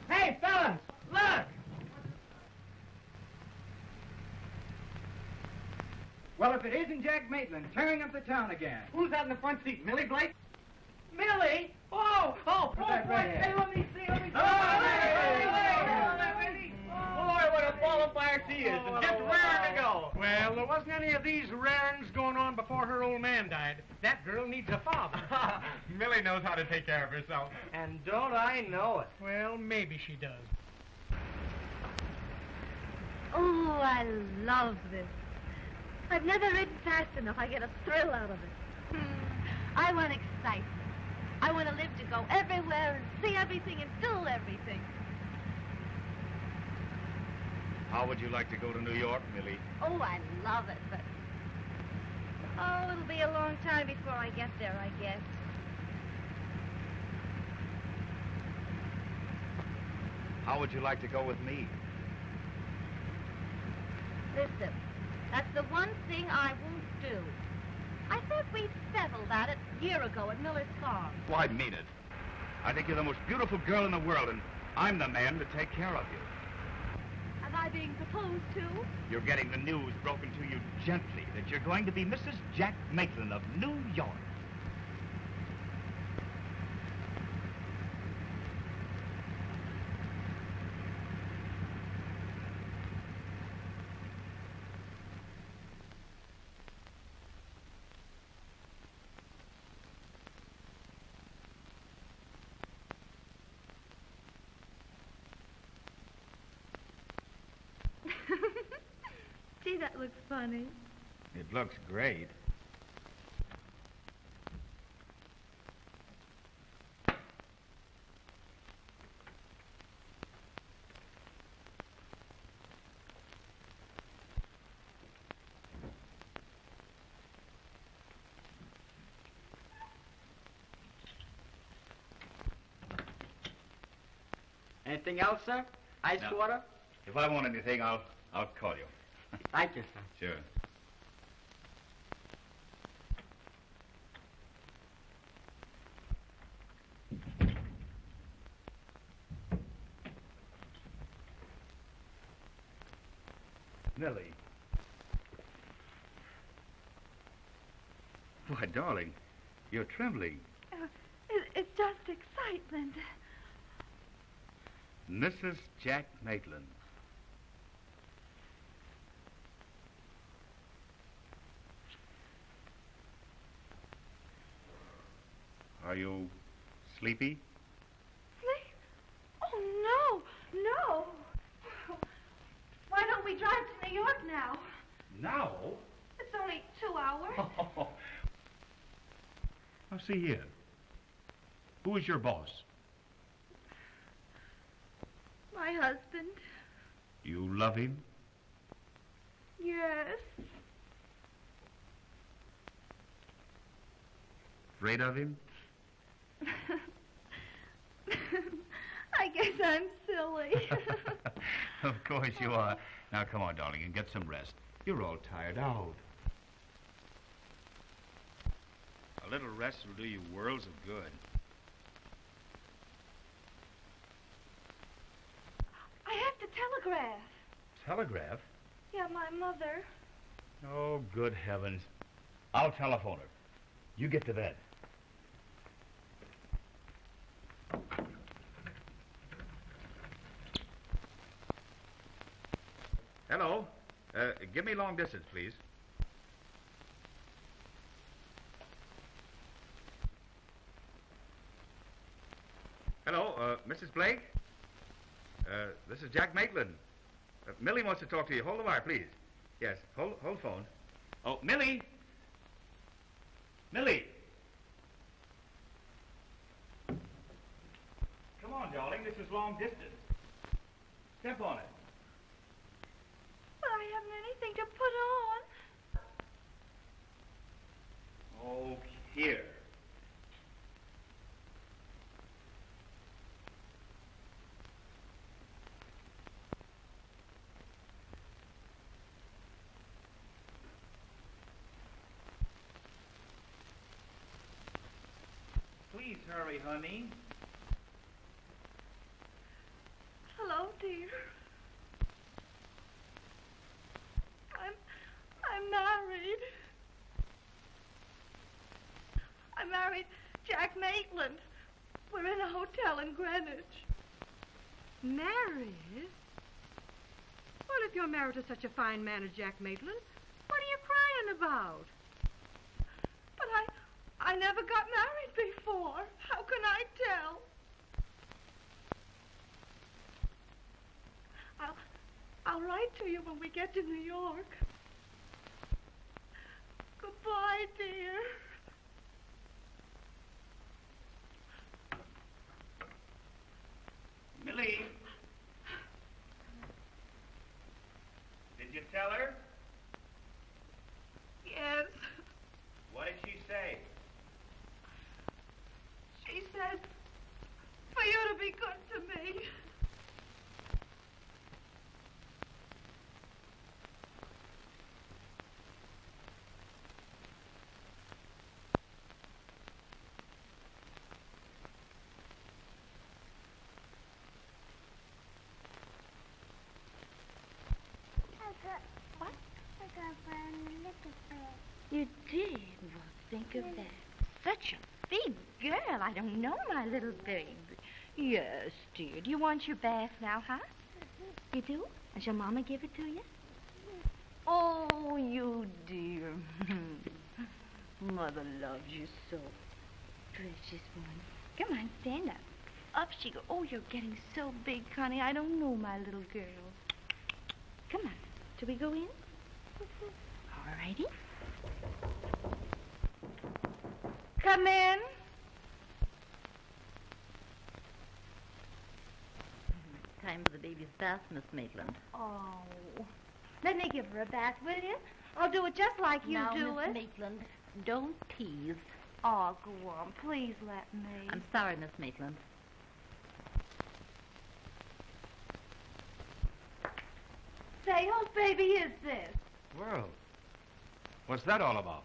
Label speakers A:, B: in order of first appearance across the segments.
A: Hey, fellas, look! Well, if it isn't Jack Maitland tearing up the town again. Who's that in the front seat, Millie Blake? Millie? Oh, boy, hey, let me see. Boy, what a ball of fire she is, and just raring to go.
B: Well, there wasn't any of these rarings going on before her old man died. That girl needs a father.
C: Millie knows how to take care of herself.
A: And don't I know it?
B: Well, maybe she does.
D: Oh, I love this. I've never ridden fast enough. I get a thrill out of it. I want excitement. I want to live to go everywhere and see everything and feel everything.
C: How would you like to go to New York, Millie?
D: Oh, I love it, but... Oh, it'll be a long time before I get there, I guess.
C: How would you like to go with me?
D: Listen, that's the one thing I won't do. I thought we'd settled that a year ago at Miller's farm.
C: Well, I mean it. I think you're the most beautiful girl in the world, and I'm the man to take care of you.
D: Am I being proposed to?
C: You're getting the news broken to you gently that you're going to be Mrs. Jack Maitland of New York.
D: Gee, that looks funny.
C: It looks great.
A: Anything else, sir? Ice
C: No.
A: water?
C: If I want anything, I'll call you.
A: Thank you, sir.
C: Sure. Millie. Why, darling, you're trembling.
D: It's just excitement.
C: Mrs. Jack Maitland. Are you sleepy?
D: Sleep? Oh, no. Why don't we drive to New York now?
C: Now?
D: It's only 2 hours.
C: Now, see here. Who is your boss?
D: My husband.
C: You love him?
D: Yes.
C: Afraid of him?
D: I guess I'm silly.
C: Of course you are. Now, come on, darling, and get some rest. You're all tired out. A little rest will do you worlds of good.
D: I have to telegraph.
C: Telegraph?
D: Yeah, my mother.
C: Oh, good heavens. I'll telephone her. You get to bed. Hello. Give me long distance, please. Hello, Mrs. Blake? This is Jack Maitland. Millie wants to talk to you. Hold the wire, please. Yes, hold phone. Oh, Millie! Millie! Come on, darling. This is long distance. Step on it.
D: But I haven't anything to put on.
C: Oh, here.
A: Please hurry, honey.
D: Hello, dear. I'm married. I married Jack Maitland. We're in a hotel in Greenwich.
E: Married? Well, if you're married to such a fine man as Jack Maitland, what are you crying about?
D: But I never got married before. How can I tell? I'll write to you when we get to New York. Goodbye, dear.
C: Millie. Did you tell her?
D: Yes.
C: What did she say?
D: She said for you to be good to me.
F: What? I got a little bit.
D: You did? Well, think of that. Such a big girl. I don't know, my little baby. Yes, dear. Do you want your bath now, huh? You do? And shall Mama give it to you? Oh, you dear. Mother loves you so. Precious one. Come on, stand up. Up she goes. Oh, you're getting so big, honey. I don't know, my little girl. Come on. Shall we go in? All righty. Come in.
G: Time for the baby's bath, Miss Maitland.
D: Oh. Let me give her a bath, will you? I'll do it just like you
G: now,
D: do
G: Miss
D: it.
G: Maitland, don't tease.
D: Oh, go on. Please let me.
G: I'm sorry, Miss Maitland.
D: Say, whose baby is this?
C: Well, what's that all about?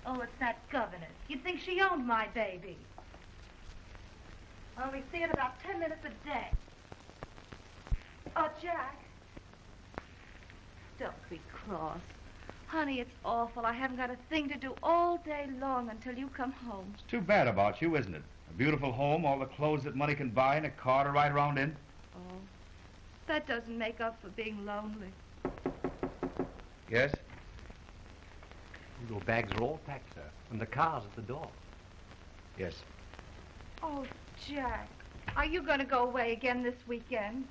D: Oh, it's that governess. You'd think she owned my baby. I only see it about 10 minutes a day. Oh, Jack. Don't be cross. Honey, it's awful. I haven't got a thing to do all day long until you come home.
C: It's too bad about you, isn't it? A beautiful home, all the clothes that money can buy, and a car to ride around in.
D: Oh, that doesn't make up for being lonely.
C: Yes?
H: Your bags are all packed, sir, and the car's at the door.
C: Yes.
D: Oh, Jack, are you going to go away again this weekend?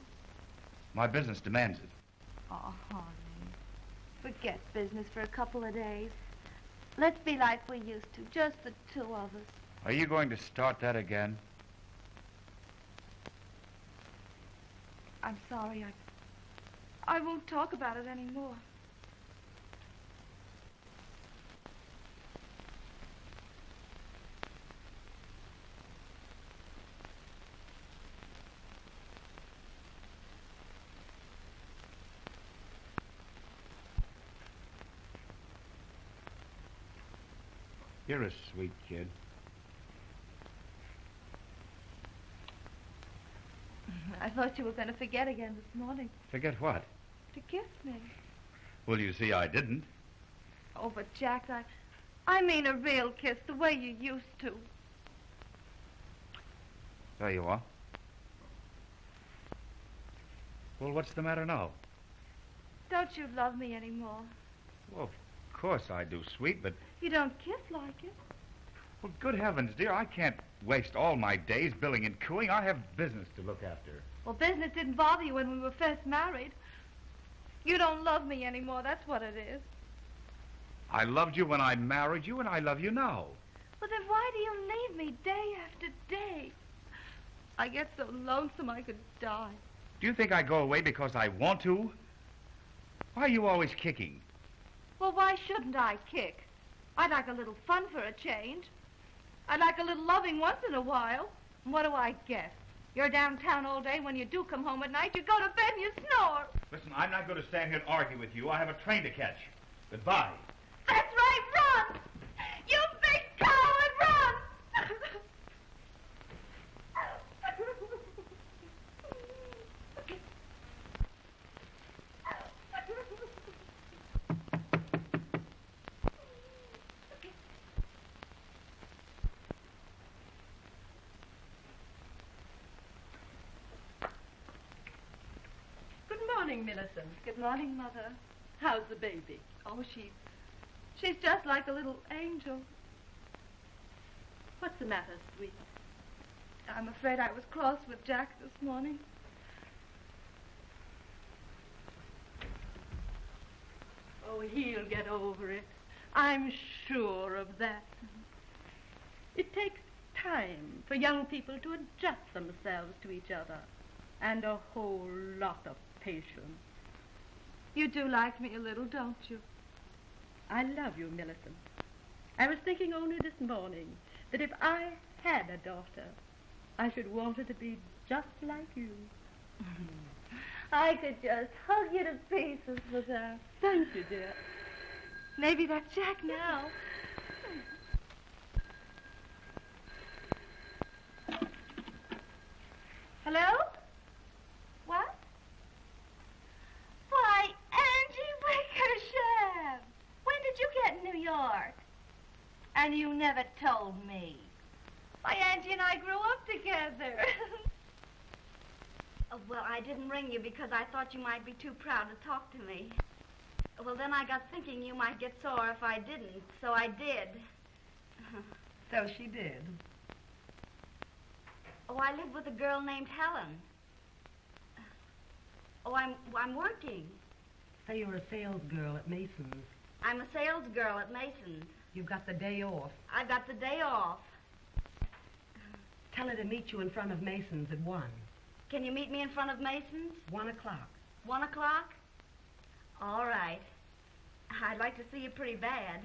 C: My business demands it.
D: Oh, honey, forget business for a couple of days. Let's be like we used to, just the two of us.
C: Are you going to start that again?
D: I'm sorry, I won't talk about it anymore.
C: You're a sweet kid.
D: I thought you were going to forget again this morning.
C: Forget what?
D: To kiss me.
C: Well, you see, I didn't.
D: Oh, but Jack, I mean a real kiss, the way you used to.
C: There you are. Well, what's the matter now?
D: Don't you love me anymore?
C: Well, of course I do, sweet, but...
D: You don't kiss like it.
C: Well, good heavens, dear, I can't waste all my days billing and cooing. I have business to look after.
D: Well, business didn't bother you when we were first married. You don't love me anymore, that's what it is.
C: I loved you when I married you, and I love you now.
D: Well, then why do you leave me day after day? I get so lonesome I could die.
C: Do you think I go away because I want to? Why are you always kicking?
D: Well, why shouldn't I kick? I'd like a little fun for a change. I'd like a little loving once in a while. And what do I get? You're downtown all day. When you do come home at night, you go to bed and you snore.
C: Listen, I'm not going to stand here and argue with you. I have a train to catch. Goodbye.
D: That's right, run! You big coward, run!
E: Good morning, Millicent.
D: Good morning, Mother.
E: How's the baby?
D: Oh, she's just like a little angel.
E: What's the matter, sweet?
D: I'm afraid I was cross with Jack this morning.
E: Oh, he'll get over it. I'm sure of that. It takes time for young people to adjust themselves to each other, and a whole lot of patience.
D: You do like me a little, don't you?
E: I love you, Millicent. I was thinking only this morning that if I had a daughter, I should want her to be just like you.
D: I could just hug you to pieces with her.
E: Thank you, dear.
D: Maybe that's Jack now. Hello? What? Why, Angie Wickersham! When did you get in New York? And you never told me. Why, Angie and I grew up together. Oh, well, I didn't ring you because I thought you might be too proud to talk to me. Well, then I got thinking you might get sore if I didn't, so I did.
E: So she did.
D: Oh, I live with a girl named Helen. Oh, I'm working.
I: Say you're a sales girl at Mason's.
D: I'm a sales girl at Mason's.
I: You've got the day off.
D: I got the day off.
I: Tell her to meet you in front of Mason's at 1.
D: Can you meet me in front of Mason's?
I: 1 o'clock.
D: 1 o'clock? All right. I'd like to see you pretty bad.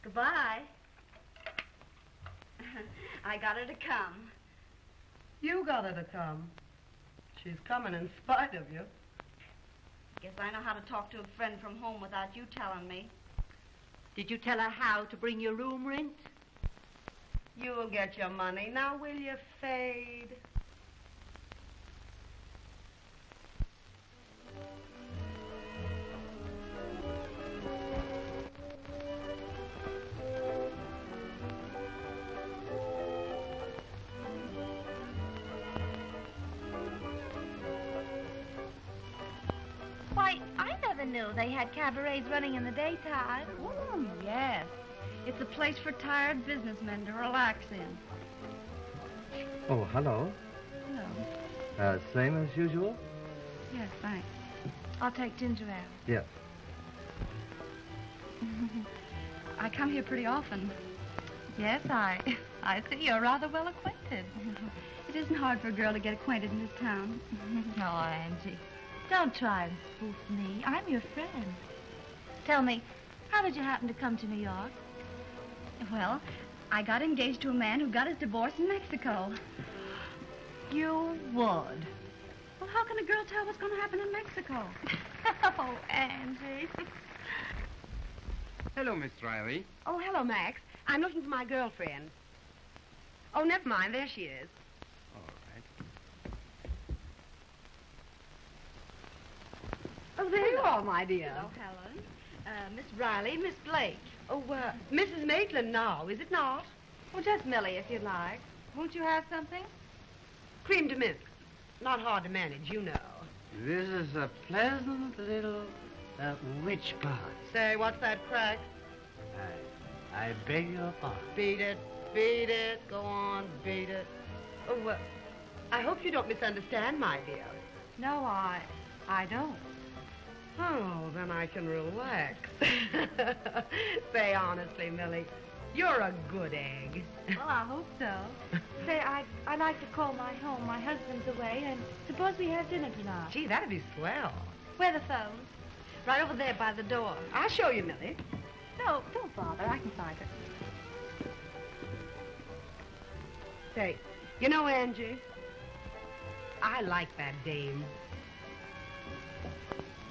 D: Goodbye. I got her to come.
I: You got her to come. She's coming in spite of you.
D: Guess I know how to talk to a friend from home without you telling me.
E: Did you tell her how to bring your room rent?
I: You'll get your money. Now, will you, Fade?
D: Why, I never knew they had cabarets running in the daytime.
J: Oh, yes. It's a place for tired businessmen to relax in.
H: Oh, hello.
J: Hello.
H: Same as usual?
J: Yes, thanks. I'll take ginger ale.
H: Yes.
J: I come here pretty often. Yes, I see you're rather well acquainted. It isn't hard for a girl to get acquainted in this town.
D: Oh, Angie, don't try to spoof me. I'm your friend. Tell me, how did you happen to come to New York?
J: Well, I got engaged to a man who got his divorce in Mexico.
D: You would.
J: Well, how can a girl tell what's going to happen in Mexico?
D: Oh, Angie.
A: Hello, Miss Riley.
I: Oh, hello, Max. I'm looking for my girlfriend. Oh, never mind. There she is.
A: All right.
I: Oh, there you are, my dear.
D: Hello, Helen. Miss Riley, Miss Blake.
I: Oh, Mrs. Maitland now, is it not?
D: Well, just Millie, if you like. Won't you have something?
I: Cream de mint. Not hard to manage, you know.
K: This is a pleasant little witch pond.
I: Say, what's that crack?
K: I beg your pardon.
I: Beat it. Beat it. Go on, beat it. Oh, I hope you don't misunderstand, my dear.
J: No, I don't.
I: Oh, then I can relax. Say honestly, Millie, you're a good egg.
J: Well, I hope so. Say, I'd like to call my home. My husband's away, and suppose we have dinner tonight.
I: Gee, that'd be swell.
J: Where are the phones? Right over there by the door.
I: I'll show you, Millie.
J: No, don't bother. I can find her.
I: Say, you know, Angie, I like that dame.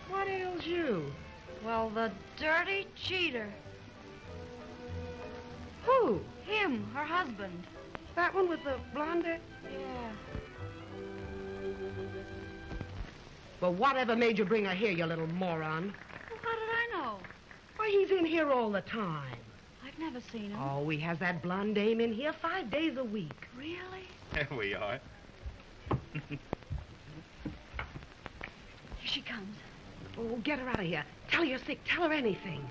I: What ails you?
J: Well, the dirty cheater.
I: Who?
J: Him, her husband.
I: That one with the blonde hair?
J: Yeah.
I: Well, whatever made you bring her here, you little moron?
J: Well, how did I know?
I: Why, he's in here all the time.
J: I've never seen him.
I: Oh, he has that blonde dame in here 5 days a week.
J: Really?
C: There we are.
J: Here she comes.
I: Oh, get her out of here. Tell her you're sick. Tell her anything.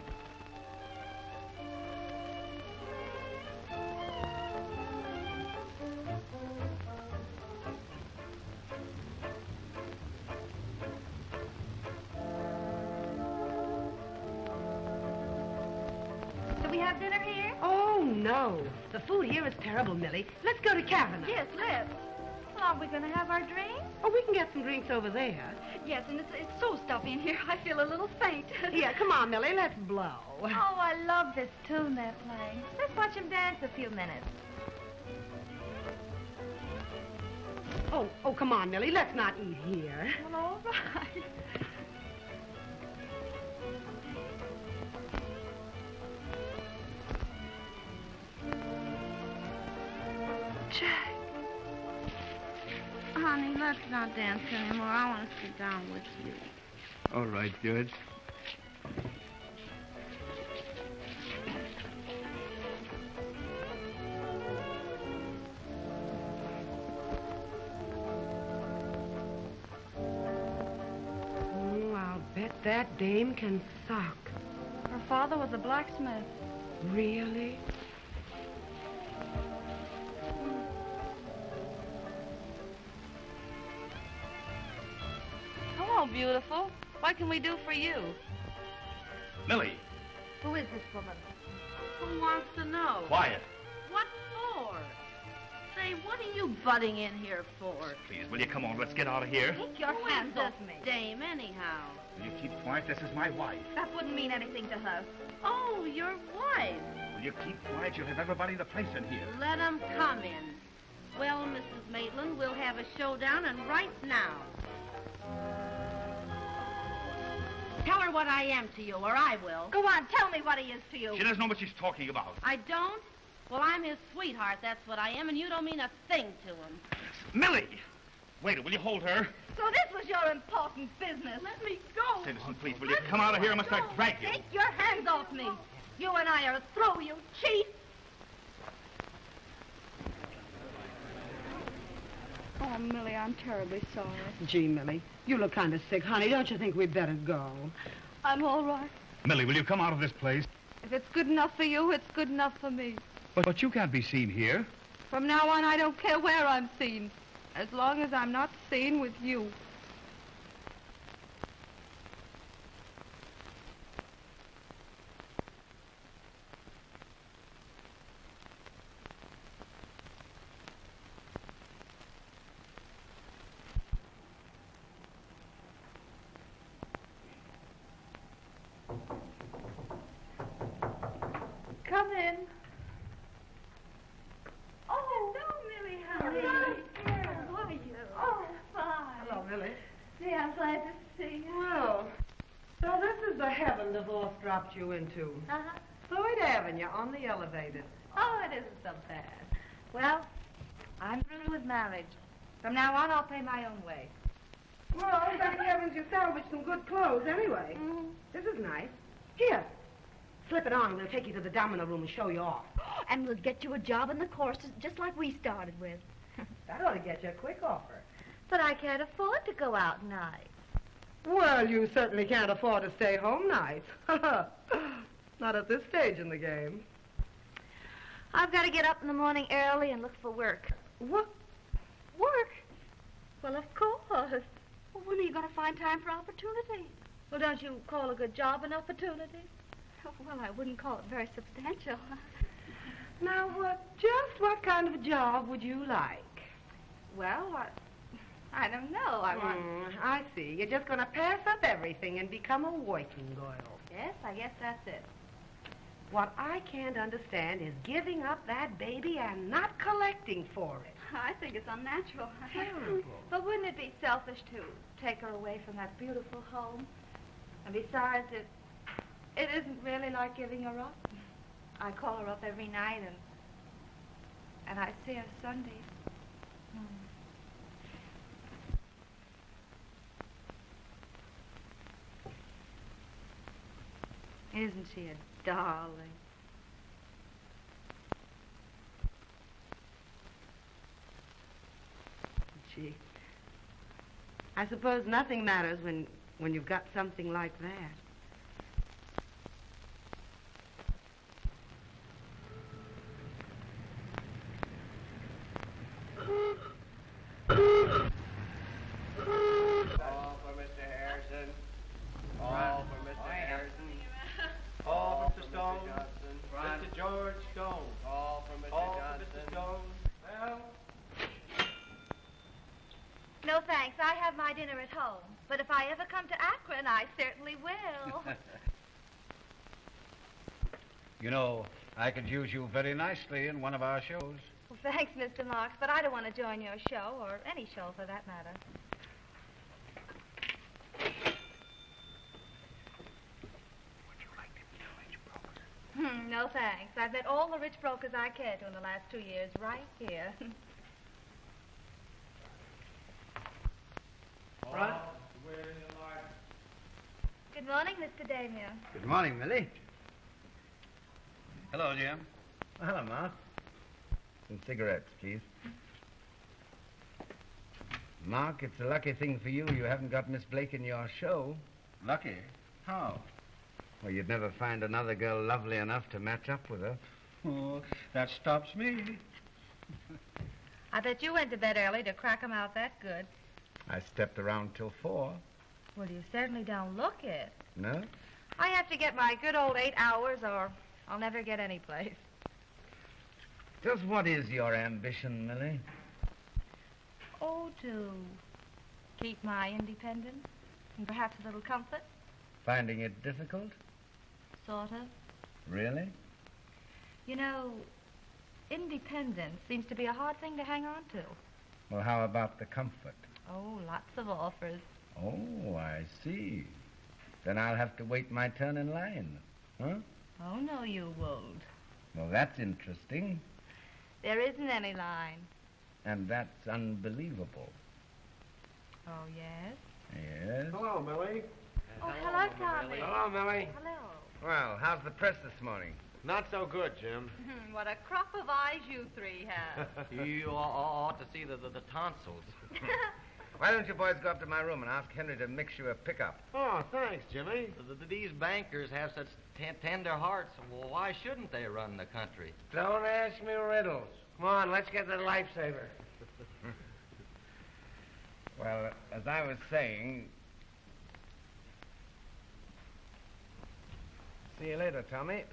J: Do we have dinner here?
I: Oh, no. The food here is terrible, Millie. Let's go to Kavanagh.
J: Yes, let's. Well, are we going to have our drinks?
I: Oh, we can get some drinks over there.
J: Yes, and it's so stuffy in here, I feel a little faint.
I: Yeah, come on, Millie. Let's blow.
D: Oh, I love this tune they're playing. Let's watch them dance a few minutes.
I: Oh, come on, Millie. Let's not eat here.
J: Well, all right. Jack. Honey, let's not dance anymore. I want to sit down with you.
C: All right, George.
I: Oh, I'll bet that dame can sock.
J: Her father was a blacksmith.
I: Really?
J: Hello, beautiful. What can we do for you?
C: Millie,
D: Who is this woman?
E: Who wants to know?
C: quiet.
E: What for? Say, what are you butting in here for?
C: Please, will you come on? Let's get out of here.
D: Take your
E: Who
D: hands
E: is
D: off
E: this
D: me.
E: dame, anyhow?
C: Will you keep quiet? This is my wife.
D: That wouldn't mean anything to her.
E: Oh, your wife.
C: Will you keep quiet? You'll have everybody in the place in here.
E: Let 'em come in. Well, Mrs. Maitland, we'll have a showdown, and right now. Tell her what I am to you, or I will.
D: Go on, tell me what he is to you.
C: She doesn't know what she's talking about.
E: I don't? Well, I'm his sweetheart, that's what I am, and you don't mean a thing to him.
C: Millie! Wait, will you hold her?
D: So this was your important business.
E: Let me go.
C: Citizen, please, will you come out of here? I must start drag you.
D: Take your hands off me. You and I are through, you cheat.
J: Oh, Millie, I'm terribly sorry.
I: Gee, Millie, you look kind of sick. Honey, don't you think we'd better go?
J: I'm all right.
C: Millie, will you come out of this place?
J: If it's good enough for you, it's good enough for me.
C: But you can't be seen here.
J: From now on, I don't care where I'm seen, as long as I'm not seen with you. Come in. Oh, hello, Millie, honey. How are you? Oh, fine.
I: Hello, Millie.
J: Yeah, I'm glad to see you.
I: Well, so this is the heaven divorce dropped you into.
J: Uh-huh.
I: Floyd Avenue on the elevated.
J: Oh, it isn't so bad. Well, I'm through with marriage. From now on, I'll pay my own way.
I: Well, thank heavens you salvaged some good clothes anyway.
J: Mm-hmm.
I: This is nice. Here, slip it on and we'll take you to the domino room and show you off.
D: And we'll get you a job in the courses just like we started with.
I: That ought to get you a quick offer.
D: But I can't afford to go out nights.
I: Well, you certainly can't afford to stay home nights. Not at this stage in the game.
D: I've got to get up in the morning early and look for work.
I: What?
D: Work? Well, of course. Well, when are you going to find time for opportunity? Well, don't you call a good job an opportunity? Well, I wouldn't call it very substantial.
I: Now, just what kind of a job would you like?
J: Well, I don't know.
I: I see. You're just going to pass up everything and become a working girl.
J: Yes, I guess that's it.
I: What I can't understand is giving up that baby and not collecting for it.
J: I think it's unnatural.
I: Terrible.
D: But wouldn't it be selfish to take her away from that beautiful home? And besides, it isn't really like giving her up. I call her up every night, and I see her Sundays. Isn't she a darling?
I: Gee, I suppose nothing matters when you've got something like that.
K: All for Mr. Harrison. All for Mr. Harrison. All for Mr. Stone. Mr. George Stone. All for Mr. Johnson. Mr. Stone. Well,
D: No, thanks. I have my dinner at home. But if I ever come to Akron, I certainly will.
H: You know, I could use you very nicely in one of our shows.
D: Well, thanks, Mr. Marks, but I don't want to join your show, or any show for that matter. No, thanks. I've met all the rich brokers I care to in the last 2 years right here.
K: front.
D: Good morning, Mr. Damien.
H: Good morning, Millie. Hello, Jim.
L: Hello, Mark. Some cigarettes, please. Mark, it's a lucky thing for you haven't got Miss Blake in your show.
H: Lucky? How?
L: Well, you'd never find another girl lovely enough to match up with her.
H: Oh, that stops me.
D: I bet you went to bed early to crack 'em out that good.
L: I stepped around till 4.
D: Well, you certainly don't look it.
L: No?
D: I have to get my good old 8 hours, or I'll never get any place.
L: Just what is your ambition, Millie?
D: Oh, to keep my independence and perhaps a little comfort,
L: Finding it difficult?
D: sort of.
L: Really?
D: You know, independence seems to be a hard thing to hang on to.
L: Well, how about the comfort?
D: Oh, lots of offers.
L: Oh, I see. Then I'll have to wait my turn in line. Huh?
D: Oh, no, you won't.
L: Well, that's interesting.
D: There isn't any line.
L: And that's unbelievable.
D: Oh, yes?
L: Yes?
K: Hello, Millie.
D: Oh, hello, Tommy.
K: Hello, Millie.
D: Hello.
L: Well, how's the press this morning?
K: Not so good, Jim.
E: What a crop of eyes you three have.
M: You ought to see the tonsils.
L: Why don't you boys go up to my room and ask Henry to mix you a pickup?
K: Oh, thanks, Jimmy.
M: These bankers have such tender hearts. Well, why shouldn't they run the country?
K: Don't ask me riddles. Come on, let's get the lifesaver.
L: Well, as I was saying... See you later, Tommy.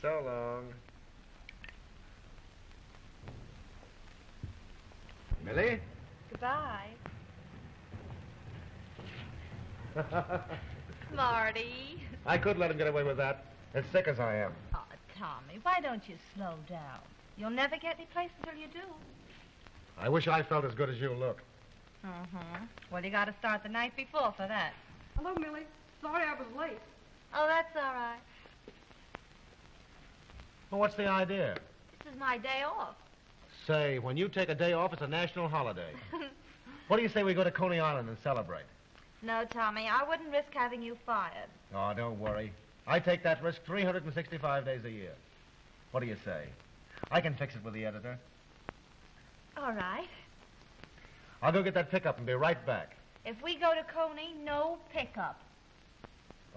K: So long.
L: Millie?
D: Goodbye. Smarty.
K: I could let him get away with that, as sick as I am.
D: Oh, Tommy, why don't you slow down? You'll never get any place until you do.
K: I wish I felt as good as you look.
D: Mm-hmm. Well, you got to start the night before for that.
I: Hello, Millie. Sorry I was late.
D: Oh, that's all right.
K: Well, what's the idea?
D: This is my day off.
K: Say, when you take a day off, it's a national holiday. What do you say we go to Coney Island and celebrate?
D: No, Tommy, I wouldn't risk having you fired.
K: Oh, don't worry. I take that risk 365 days a year. What do you say? I can fix it with the editor.
D: All right.
K: I'll go get that pickup and be right back.
D: If we go to Coney, no pickup.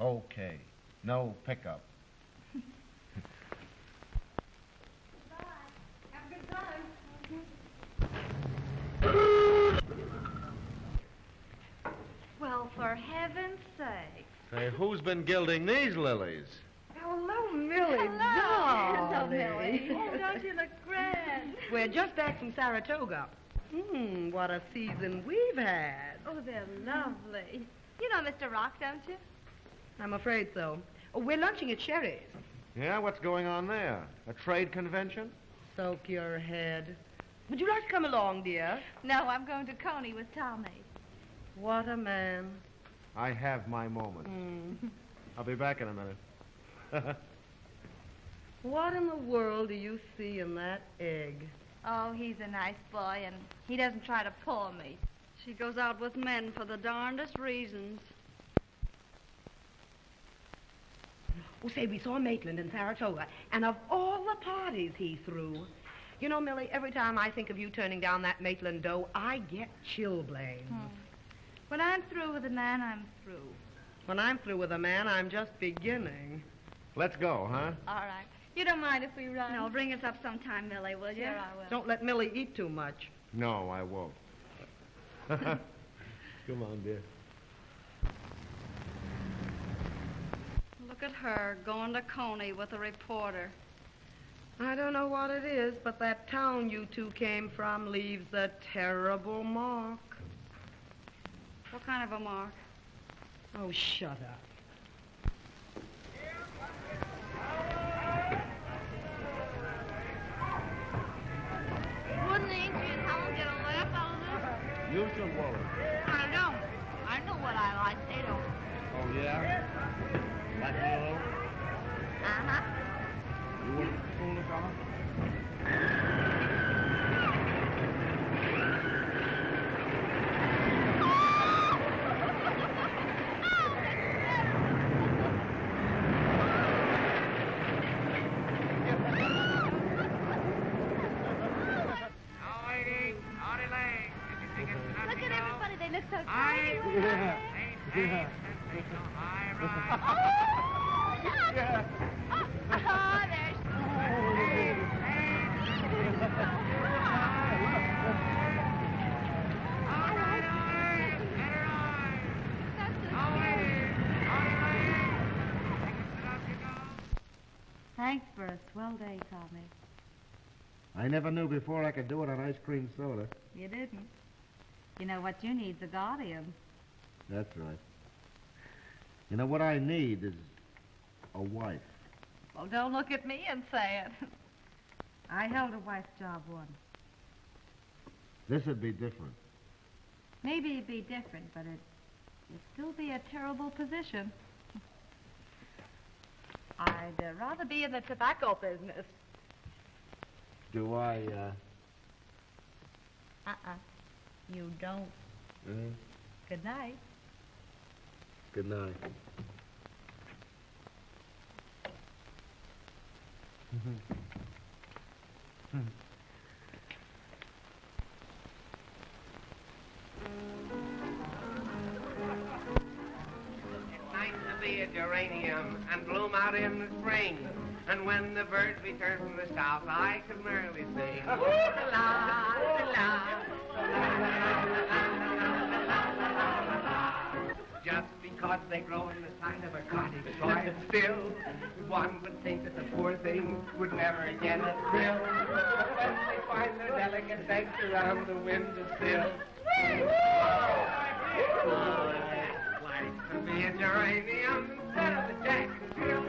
K: Okay. No pickup.
I: Have a good time.
D: Well, for heaven's sake.
K: Say, who's been gilding these lilies?
I: Hello, Millie.
D: Hello,
I: darling.
D: Millie. Oh, don't you look grand?
I: We're just back from Saratoga. What a season we've had.
D: Oh, they're lovely. You know Mr. Rock, don't you?
I: I'm afraid so. Oh, we're lunching at Sherry's.
K: Yeah, what's going on there? A trade convention?
I: Soak your head. Would you like to come along, dear?
D: No, I'm going to Coney with Tommy.
I: What a man.
K: I have my moments. I'll be back in a minute.
I: What in the world do you see in that egg?
J: Oh, he's a nice boy, and he doesn't try to pull me.
N: She goes out with men for the darndest reasons.
I: Oh, say, we saw Maitland in Saratoga, and of all the parties he threw, you know, Millie, every time I think of you turning down that Maitland dough, I get chilblains.
J: When I'm through with a man, I'm through.
I: When I'm through with a man, I'm just beginning.
K: Let's go, huh?
J: All right. You don't mind if we run? No, bring us up sometime, Millie, will you? Sure, I will.
I: Don't let Millie eat too much.
K: No, I won't. Come on, dear.
N: Look at her going to Coney with a reporter.
I: I don't know what it is, but that town you two came from leaves a terrible mark.
N: What kind of a mark?
I: Oh, shut up.
D: Wouldn't the Indian Helen get a laugh out of this?
K: You should worry.
D: I don't. I know what I like. They don't.
K: Oh, yeah? Like Millie?
D: Uh-huh.
K: You wouldn't fool us on?
D: Look at everybody. They look so tiny. Oh, there's...
G: Thanks for a swell day, Tommy.
K: I never knew before I could do it on ice cream soda.
G: You didn't. You know what you need's a guardian.
K: That's right. You know what I need is a wife.
G: Well, don't look at me and say it. I held a wife's job once.
K: This would be different.
G: Maybe it'd be different, but it'd still be a terrible position.
J: I'd rather be in the tobacco business.
K: Do I,
G: You don't. Good night.
K: Good night.
O: It's nice to be a geranium and bloom out in the spring. And when the birds return from the south, I can merrily sing. Just because they grow in the side of a cottage quiet still, one would think that the poor things would never get a thrill. But when they find their delicate legs around the windowsill, like to be a geranium instead of a jack and jill.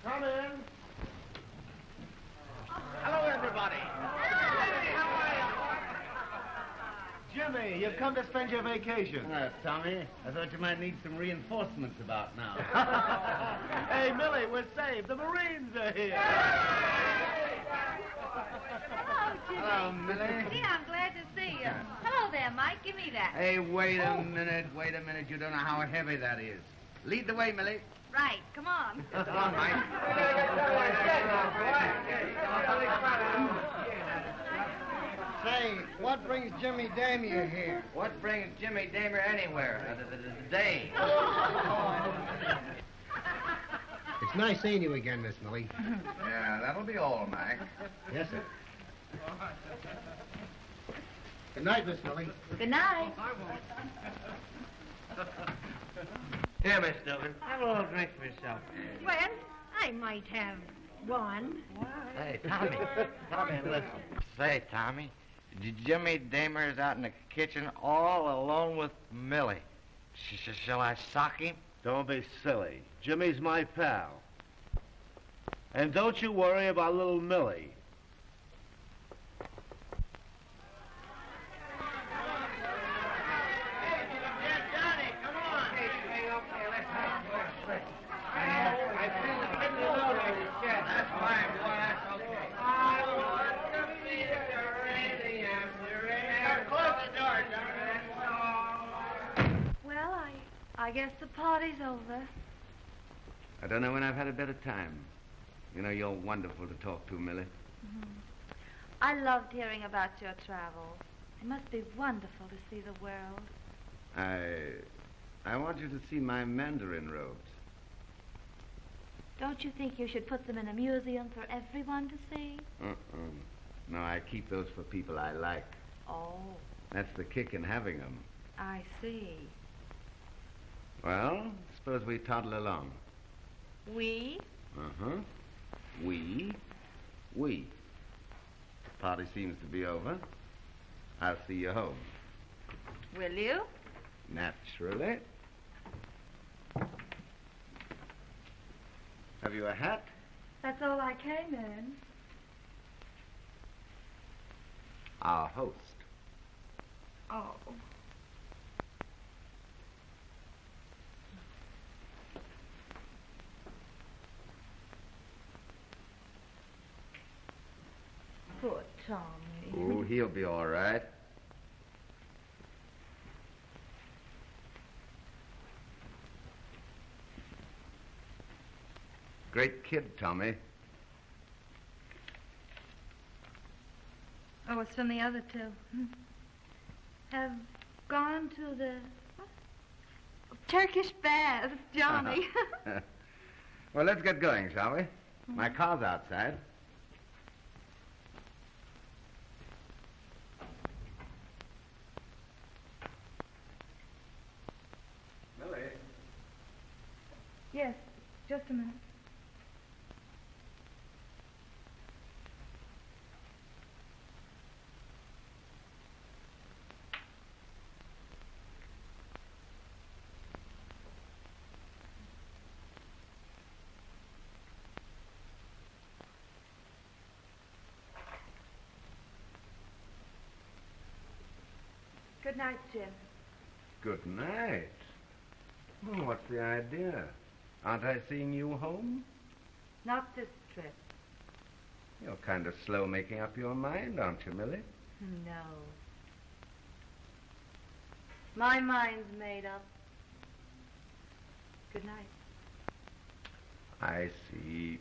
O: Come in. Hello, everybody. Hey, how are you?
K: Jimmy, you've come to spend your vacation.
L: Tommy, I thought you might need some reinforcements about now.
K: Hey, Millie, we're saved. The Marines are here.
J: Hello, Jimmy.
L: Hello, Millie.
J: Gee, I'm glad to see you. Hello there, Mike. Give me that.
L: Hey, wait a minute. You don't know how heavy that is. Lead the way, Millie.
J: Right. Come on.
L: Come on, Mike.
K: Say, what brings Jimmy Damer here?
M: What brings Jimmy Damer anywhere? Today.
K: It's nice seeing you again, Miss Millie.
L: Yeah, that'll be all, Mac.
K: Yes, sir. Good night, Miss Millie.
D: Good night.
M: Here, Miss Dillon. Have a little drink for yourself.
D: Well, I might have one.
M: Hey, Tommy. Tommy, listen. Say, Tommy, Jimmy Damer is out in the kitchen all alone with Millie. Shall I sock him?
P: Don't be silly. Jimmy's my pal. And don't you worry about little Millie.
D: I guess the party's over.
L: I don't know when I've had a better time. You know, you're wonderful to talk to, Millie.
D: Mm-hmm. I loved hearing about your travels. It must be wonderful to see the world.
L: I want you to see my mandarin robes.
D: Don't you think you should put them in a museum for everyone to see?
L: No, I keep those for people I like.
D: Oh.
L: That's the kick in having them.
D: I see.
L: Well, suppose we toddle along.
D: We?
L: Uh-huh. We. Party seems to be over. I'll see you home.
D: Will you?
L: Naturally. Have you a hat?
D: That's all I came in.
L: Our host.
D: Oh. Poor Tommy.
L: Oh, he'll be all right. Great kid, Tommy.
D: Oh, it's from the other two. Have gone to the Turkish bath, Johnny.
L: Well, let's get going, shall we? My car's outside. Millie.
D: Yes, just a minute. Good night, Jim.
L: Good night. Oh, what's the idea? Aren't I seeing you home?
D: Not this trip.
L: You're kind of slow making up your mind, aren't you, Millie?
D: No. My mind's made up. Good night.
L: I see.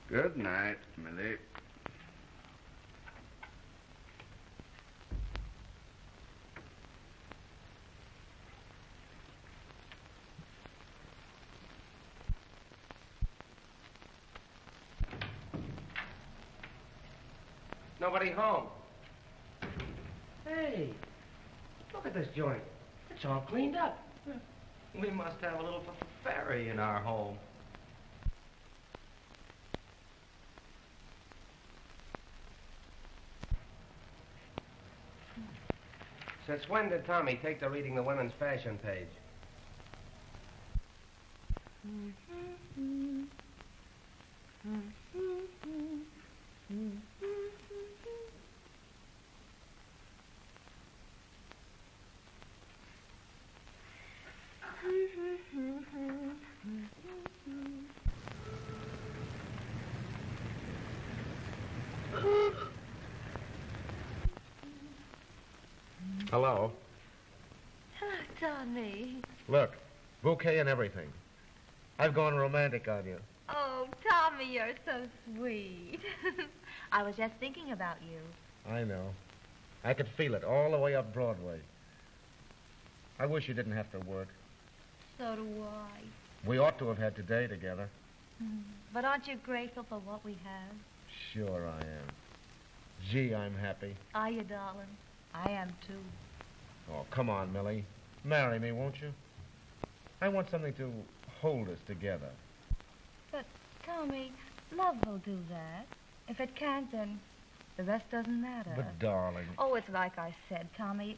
L: Good night, Millie.
O: Nobody home. Hey, look at this joint. It's all cleaned up.
M: We must have a little fairy in our home.
O: Since when did Tommy take to reading the women's fashion page?
K: Hello.
D: Hello, Tommy.
K: Look, bouquet and everything. I've gone romantic on you.
D: Oh, Tommy, you're so sweet. I was just thinking about you.
Q: I know. I could feel it all the way up Broadway. I wish you didn't have to work.
D: So do I.
Q: We ought to have had today together.
D: But aren't you grateful for what we have?
Q: Sure I am. Gee, I'm happy.
D: Are you, darling? I am, too.
Q: Oh, come on, Millie. Marry me, won't you? I want something to hold us together.
D: But, Tommy, love will do that. If it can't, then the rest doesn't matter.
Q: But, darling...
D: Oh, it's like I said, Tommy.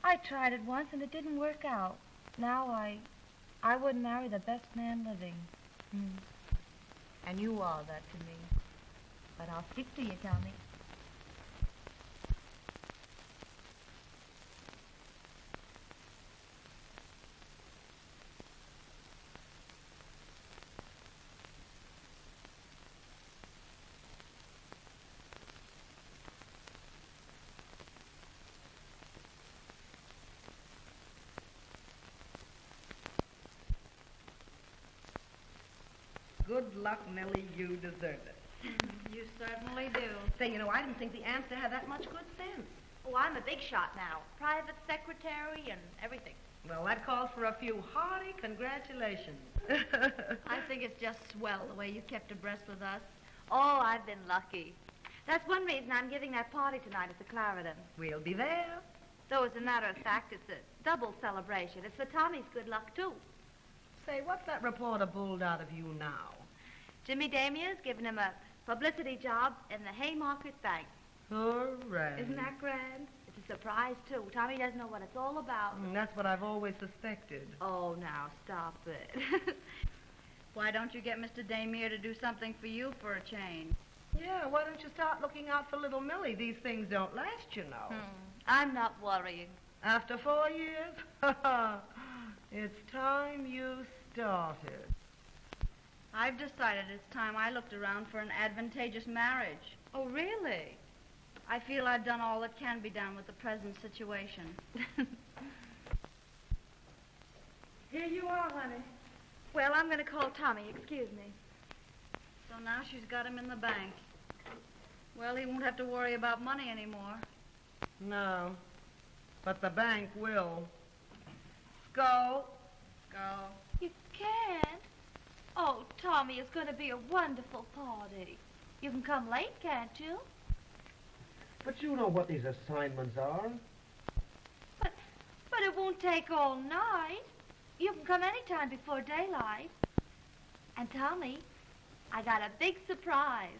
D: I tried it once, and it didn't work out. Now I wouldn't marry the best man living. And you are that to me. But I'll stick to you, Tommy.
I: Good luck, Millie. You deserve it.
N: You certainly do.
I: Say, I didn't think the answer had that much good sense.
D: Oh, I'm a big shot now. Private secretary and everything.
I: Well, that calls for a few hearty congratulations.
N: I think it's just swell the way you kept abreast with us.
D: Oh, I've been lucky. That's one reason I'm giving that party tonight at the Clarendon.
I: We'll be there.
D: Though, as a matter of fact, it's a double celebration. It's for Tommy's good luck, too.
I: Say, what's that reporter bulled out of you now?
D: Jimmy Damier's given him a publicity job in the Haymarket Bank.
I: Hooray.
D: Isn't that grand? It's a surprise, too. Tommy doesn't know what it's all about.
I: That's what I've always suspected.
D: Oh, now, stop it.
N: Why don't you get Mr. Damier to do something for you for a change?
I: Yeah, why don't you start looking out for little Millie? These things don't last, you know.
D: I'm not worrying.
I: After 4 years? It's time you started.
N: I've decided it's time I looked around for an advantageous marriage.
D: Oh, really?
N: I feel I've done all that can be done with the present situation.
D: Here you are, honey. Well, I'm going to call Tommy. Excuse me.
N: So now she's got him in the bank. Well, he won't have to worry about money anymore.
I: No, but the bank will. Go.
D: You can't. Oh, Tommy, it's going to be a wonderful party. You can come late, can't you?
Q: But you know what these assignments are.
D: But it won't take all night. You can come any time before daylight. And Tommy, I got a big surprise.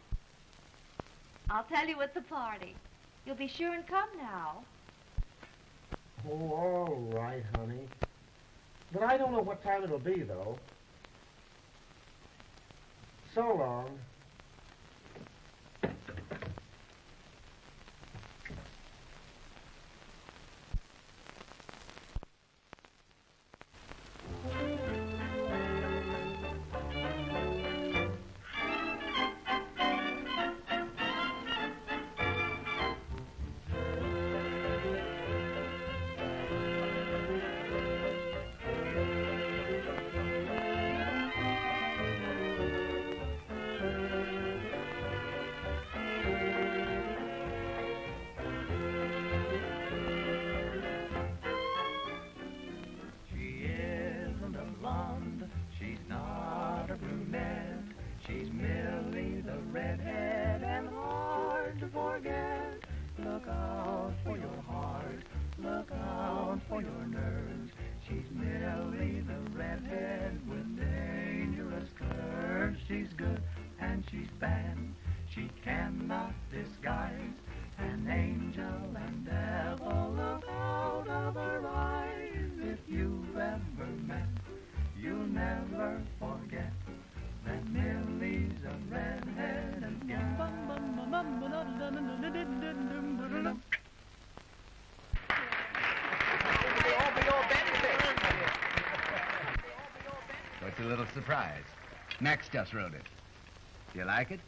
D: I'll tell you at the party. You'll be sure and come now.
Q: Oh, all right, honey. But I don't know what time it'll be, though. So long.
R: So it's a little surprise. Max just wrote it. Do you like it?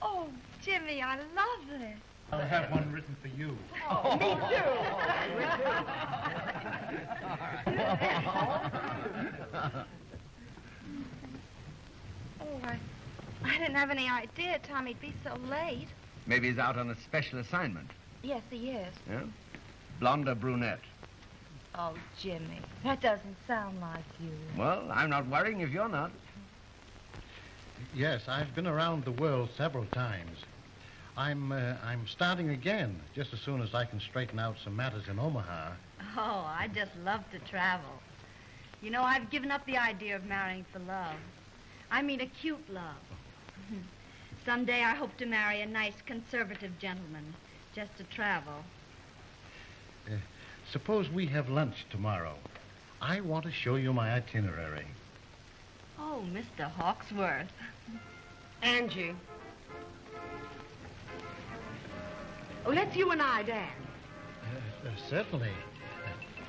D: Oh, Jimmy, I love this.
B: I'll have one written for you.
D: Oh, me Oh, I didn't have any idea Tommy'd be so late.
R: Maybe he's out on a special assignment.
D: Yes, he is.
R: Yeah? Blonde or brunette?
D: Oh, Jimmy, that doesn't sound like you.
R: Well, I'm not worrying if you're not.
S: Yes, I've been around the world several times. I'm starting again, just as soon as I can straighten out some matters in Omaha.
N: Oh, I just love to travel. You know, I've given up the idea of marrying for love. I mean a cute love. Someday I hope to marry a nice conservative gentleman, just to travel.
S: Suppose we have lunch tomorrow. I want to show you my itinerary.
N: Oh, Mr. Hawksworth.
I: Angie. Oh, let's you and I, Dan.
S: Certainly.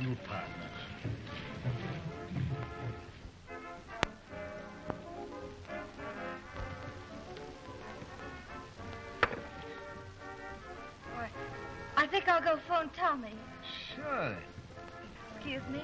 S: You partners.
D: I think I'll go phone Tommy.
R: Sure.
D: Excuse me.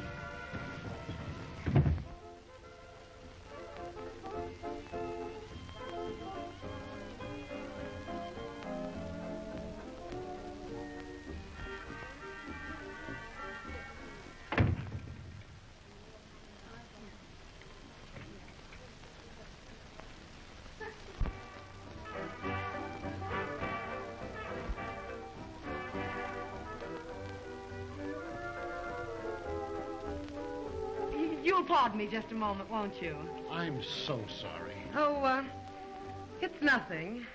I: You'll pardon me just a moment, won't you?
S: I'm so sorry.
I: Oh, it's nothing.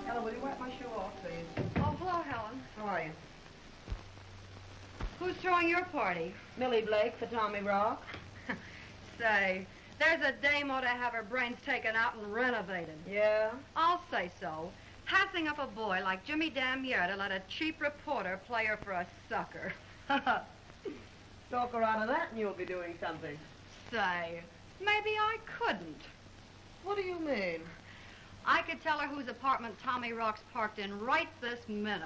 I: Ella, will you wipe my shoe off, please?
E: Oh, hello, Helen.
I: How are you?
E: Who's throwing your party?
I: Millie Blake for Tommy Rock.
E: Say, there's a dame ought to have her brains taken out and renovated.
I: Yeah?
E: I'll say so. Passing up a boy like Jimmy Damier to let a cheap reporter play her for a sucker.
I: Talk her out of that and you'll be doing something.
E: Say, maybe I couldn't.
I: What do you mean?
E: I could tell her whose apartment Tommy Rock's parked in right this minute.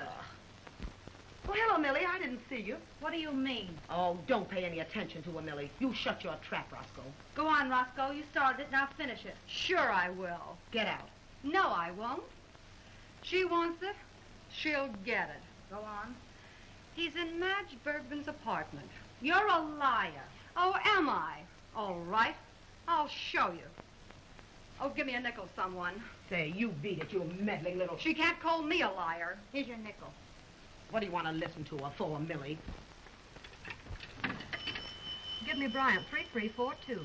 I: Well, hello, Millie. I didn't see you.
N: What do you mean?
I: Oh, don't pay any attention to her, Millie. You shut your trap, Roscoe.
N: Go on, Roscoe. You started it. Now finish it.
E: Sure I will.
I: Get out.
E: No, I won't. She wants it. She'll get it.
N: Go on.
E: He's in Madge Bergman's apartment.
N: You're a liar.
E: Oh, am I? All right. I'll show you. Oh, give me a nickel, someone.
I: Say, you beat it, you meddling little...
E: She can't call me a liar.
N: Here's your nickel.
I: What do you want to listen to her for, Millie?
E: Give me Bryant 3342.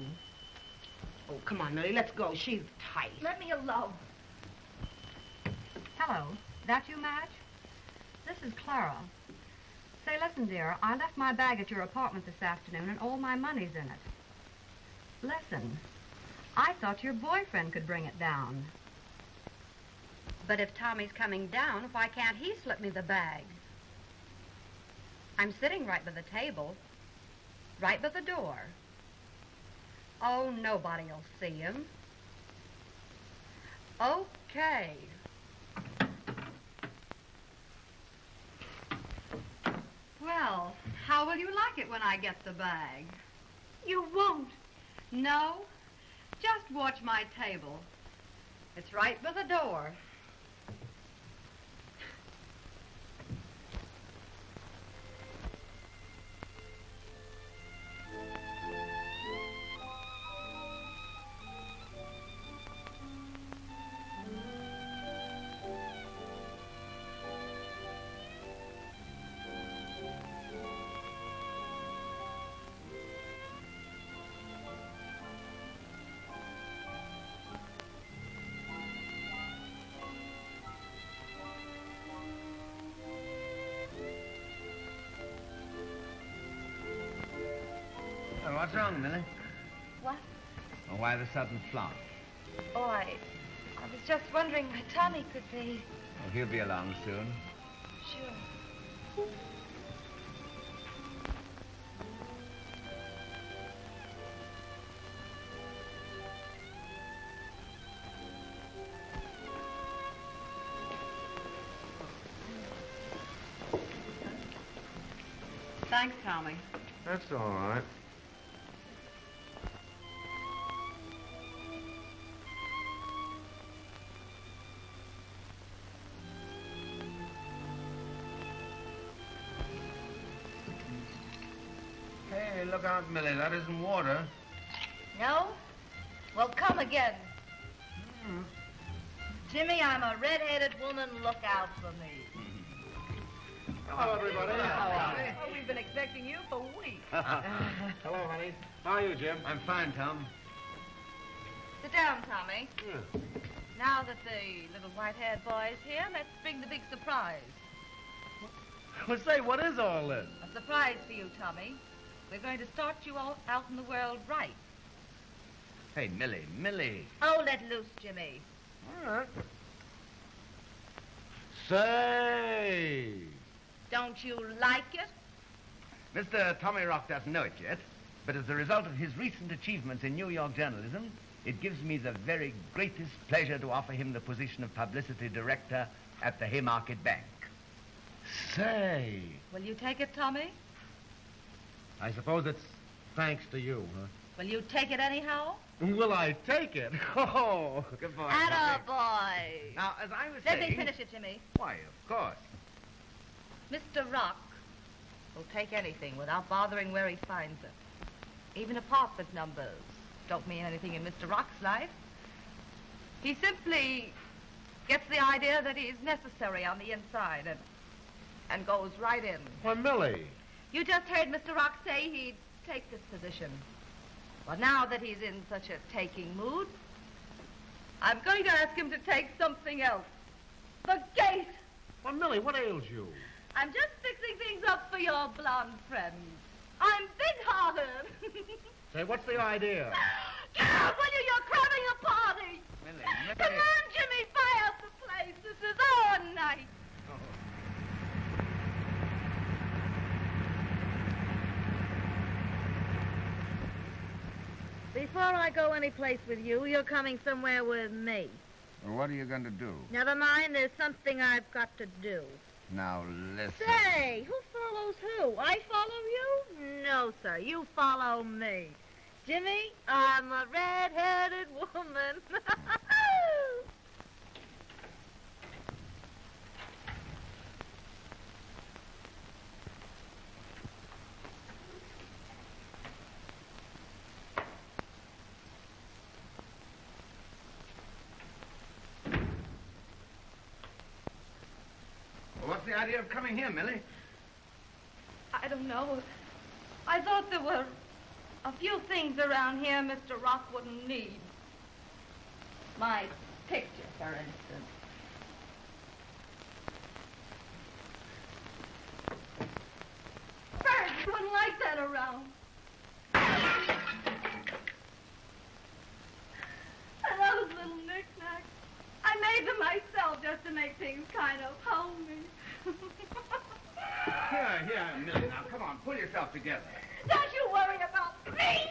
I: Oh, come on, Millie, let's go. She's tight.
N: Let me alone.
E: Hello. That you, Madge? This is Clara. Say, listen, dear, I left my bag at your apartment this afternoon and all my money's in it. Listen, I thought your boyfriend could bring it down. But if Tommy's coming down, why can't he slip me the bag? I'm sitting right by the table, right by the door. Oh, nobody'll see him. Okay. Well, how will you like it when I get the bag?
N: You won't.
E: No? Just watch my table. It's right by the door.
R: Oh, what's wrong, Millie?
D: What?
R: Or why the sudden flop?
D: Oh, I was just wondering where Tommy could be.
R: Oh, he'll be along soon.
D: Sure.
G: Thanks, Tommy.
L: That's all right. Hey, look out, Millie. That isn't water.
N: No? Well, come again. Jimmy, I'm a red-headed woman. Look out for me.
P: Hello, everybody.
G: Oh, we've been expecting you for weeks.
P: Hello, honey. How are you, Jim? I'm fine, Tom.
N: Sit down, Tommy. Now that the little white-haired boy's here, let's bring the big surprise.
P: Well, say, what is all this?
N: A surprise for you, Tommy. We're going to start you all out in the world right.
R: Hey, Millie.
N: Oh, let loose, Jimmy.
P: All right. Say.
N: Don't you like it?
R: Mr. Tommy Rock doesn't know it yet, but as a result of his recent achievements in New York journalism, it gives me the very greatest pleasure to offer him the position of publicity director at the Haymarket Bank.
P: Say.
N: Will you take it, Tommy?
P: I suppose it's thanks to you, huh?
N: Will you take it anyhow?
P: Will I take it? Oh.
R: Good boy.
N: Attaboy.
R: Now, as I was
N: Let
R: saying...
N: me finish it, Jimmy.
R: Why, of course.
N: Mr. Rock will take anything without bothering where he finds it. Even apartment numbers don't mean anything in Mr. Rock's life. He simply gets the idea that he's necessary on the inside and goes right in.
P: Why, Millie.
N: You just heard Mr. Rock say he'd take this position. Well, now that he's in such a taking mood, I'm going to ask him to take something else. The gate!
P: Well, Millie, what ails you?
N: I'm just fixing things up for your blonde friend. I'm big-hearted.
P: Say, what's the idea?
N: Get out, will you? You're cramming a party.
R: Millie.
N: Come on, Jimmy, fire up the place. This is our night. Before I go any place with you, you're coming somewhere with me.
L: Well, what are you going to do?
N: Never mind, there's something I've got to do.
L: Now, listen.
N: Say, who follows who? I follow you? No, sir, you follow me. Jimmy, I'm a red-headed woman.
R: What's the idea of coming here, Millie?
E: I don't know. I thought there were a few things around here Mr. Rock wouldn't need. My picture, for instance. Birds wouldn't like that around. And those little knickknacks. I made them myself just to make things kind of homey.
R: Here, Millie, now, come on, pull yourself together.
E: Don't you worry about me!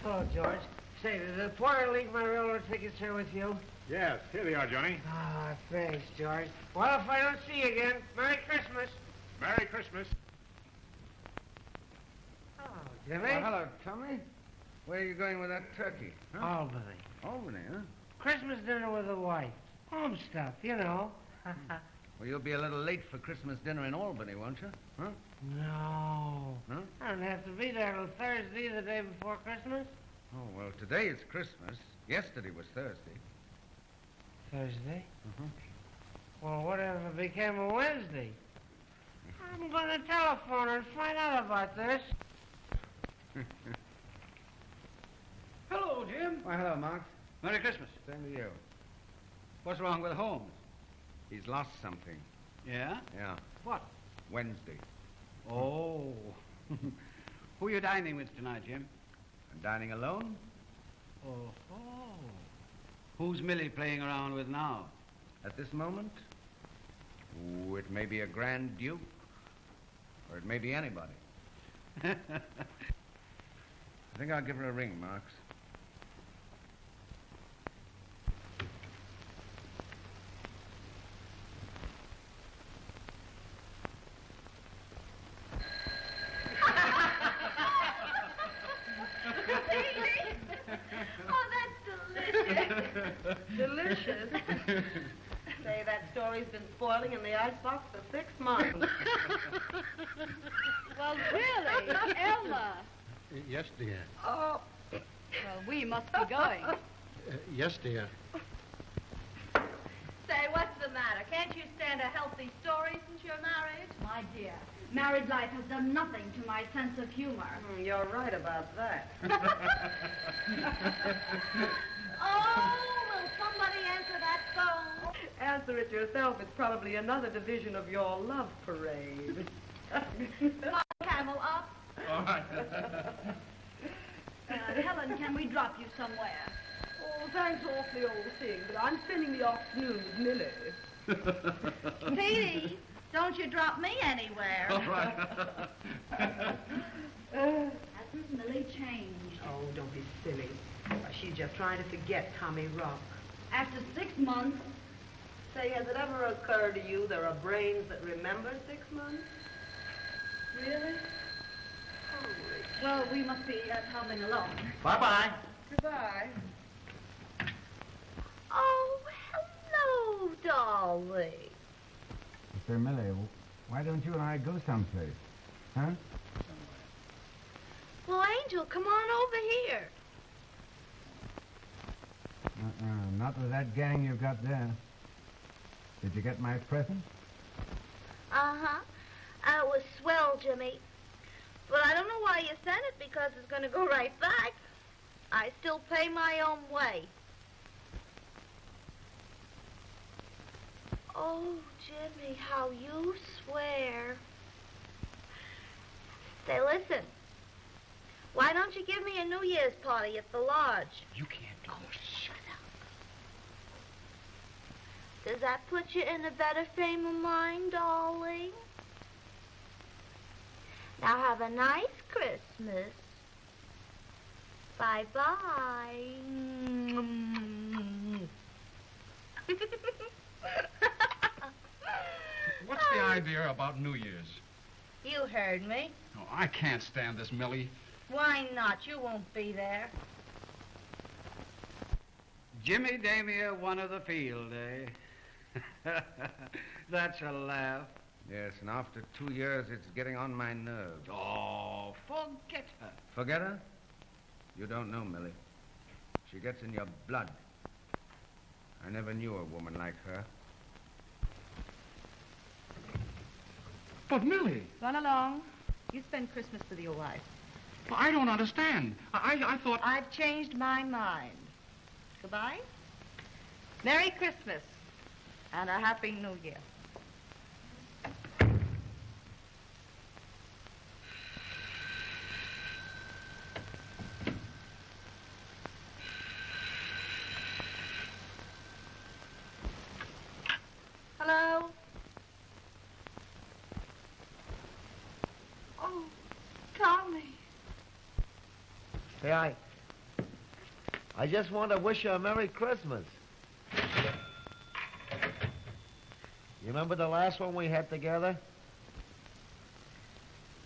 O: Hello, George. Say, did the porter leave my railroad tickets here with you?
Q: Yes, here they are, Johnny.
O: Ah, thanks, George. Well, if I don't see you again, Merry Christmas.
Q: Merry Christmas.
O: Oh, Jimmy.
L: Well, hello, Tommy. Where are you going with that turkey?
O: Albany.
L: Albany, huh?
O: Christmas dinner with the wife. Home stuff, you know.
R: Well, you'll be a little late for Christmas dinner in Albany, won't you? Huh?
O: No.
R: Huh?
O: I don't have to be there till Thursday, the day before Christmas.
R: Oh, well, today is Christmas. Yesterday was Thursday.
O: Thursday?
R: Mm-hmm.
O: Well, whatever became of Wednesday? I'm going to telephone her and find out about this.
T: Hello, Jim.
R: Why, hello, Mark.
T: Merry Christmas.
R: Same to you.
T: What's wrong with Holmes?
R: He's lost something.
T: Yeah?
R: Yeah.
T: What?
R: Wednesday.
T: Oh. Who are you dining with tonight, Jim?
R: I'm dining alone?
T: Oh. Who's Millie playing around with now?
R: At this moment? Oh, it may be a Grand Duke, or it may be anybody. I think I'll give her a ring, Marks.
D: Oh, that's delicious.
I: Delicious. Say, that story's been spoiling in the icebox for 6 months.
N: Well, really, Elma.
S: Yes, dear.
N: Oh. Well, we must be going.
S: Yes, dear.
N: Say, what's the matter? Can't you stand a healthy story since you're married? My dear, married life has done nothing to my sense of humor.
I: You're right about that.
N: Oh, will somebody answer that phone?
I: Answer it yourself. It's probably another division of your love parade.
N: My camel up.
T: All right.
N: Helen, can we drop you somewhere?
I: Oh, thanks awfully, old thing, but I'm spending the afternoon with Millie.
N: Petey, don't you drop me anywhere.
T: All right.
N: Hasn't Millie changed?
I: Oh, don't be silly. She's just trying to forget Tommy Rock.
N: After 6 months?
I: Say, has it ever occurred to you there are brains that remember 6 months?
N: Really? Well, we must be coming along.
T: Bye-bye.
I: Goodbye.
D: Oh, hello, darling.
R: Mr. Millie, why don't you and I go someplace? Huh?
D: Well, Angel, come on over here.
R: Not with that gang you've got there. Did you get my present?
D: Uh-huh. It was swell, Jimmy. But I don't know why you sent it, because it's going to go right back. I still pay my own way. Oh, Jimmy, how you swear. Say, listen. Why don't you give me a New Year's party at the lodge?
T: You can't do it.
D: Shut up. Does that put you in a better frame of mind, darling? Now have a nice Christmas. Bye-bye.
T: What's the idea about New Year's?
D: You heard me.
T: Oh, I can't stand this, Millie.
D: Why not? You won't be there.
T: Jimmy Damia won of the field, eh? That's a laugh.
R: Yes, and after 2 years, it's getting on my nerves.
T: Oh, forget her.
R: Forget her? You don't know, Millie. She gets in your blood. I never knew a woman like her.
T: But, Millie...
N: Run along. You spend Christmas with your wife.
T: Well, I don't understand. I thought...
N: I've changed my mind. Goodbye. Merry Christmas. And a Happy New Year.
D: Hello? Oh, Tommy.
P: Hey, I just want to wish you a Merry Christmas. You remember the last one we had together?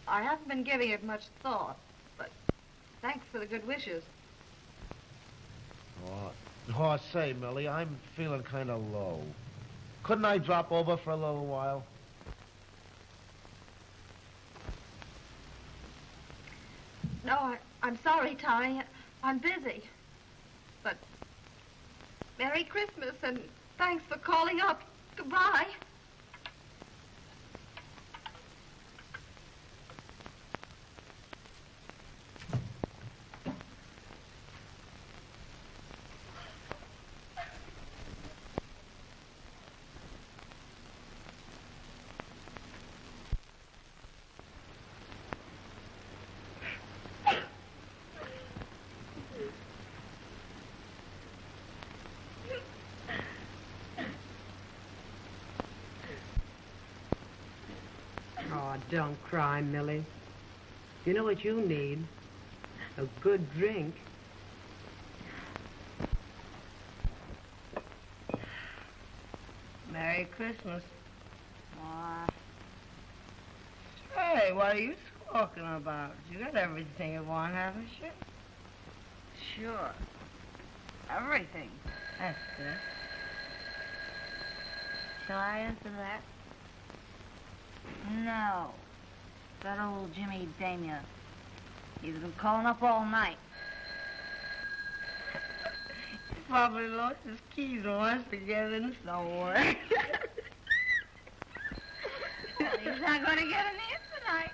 N: I haven't been giving it much thought, but thanks for the good wishes.
P: Oh, say, Millie, I'm feeling kind of low. Couldn't I drop over for a little while?
D: No, I'm sorry, Tommy. I'm busy. But Merry Christmas, and thanks for calling up. Goodbye.
I: Oh, don't cry, Millie. You know what you need? A good drink.
U: Merry Christmas. Hey, what are you talking about? You got everything you want, haven't you? Sure. Everything. That's good. Shall I answer that? No. That old Jimmy Damia. He's been calling up all night. He probably lost his keys and wants to get in somewhere. Well, he's not going to get in here tonight.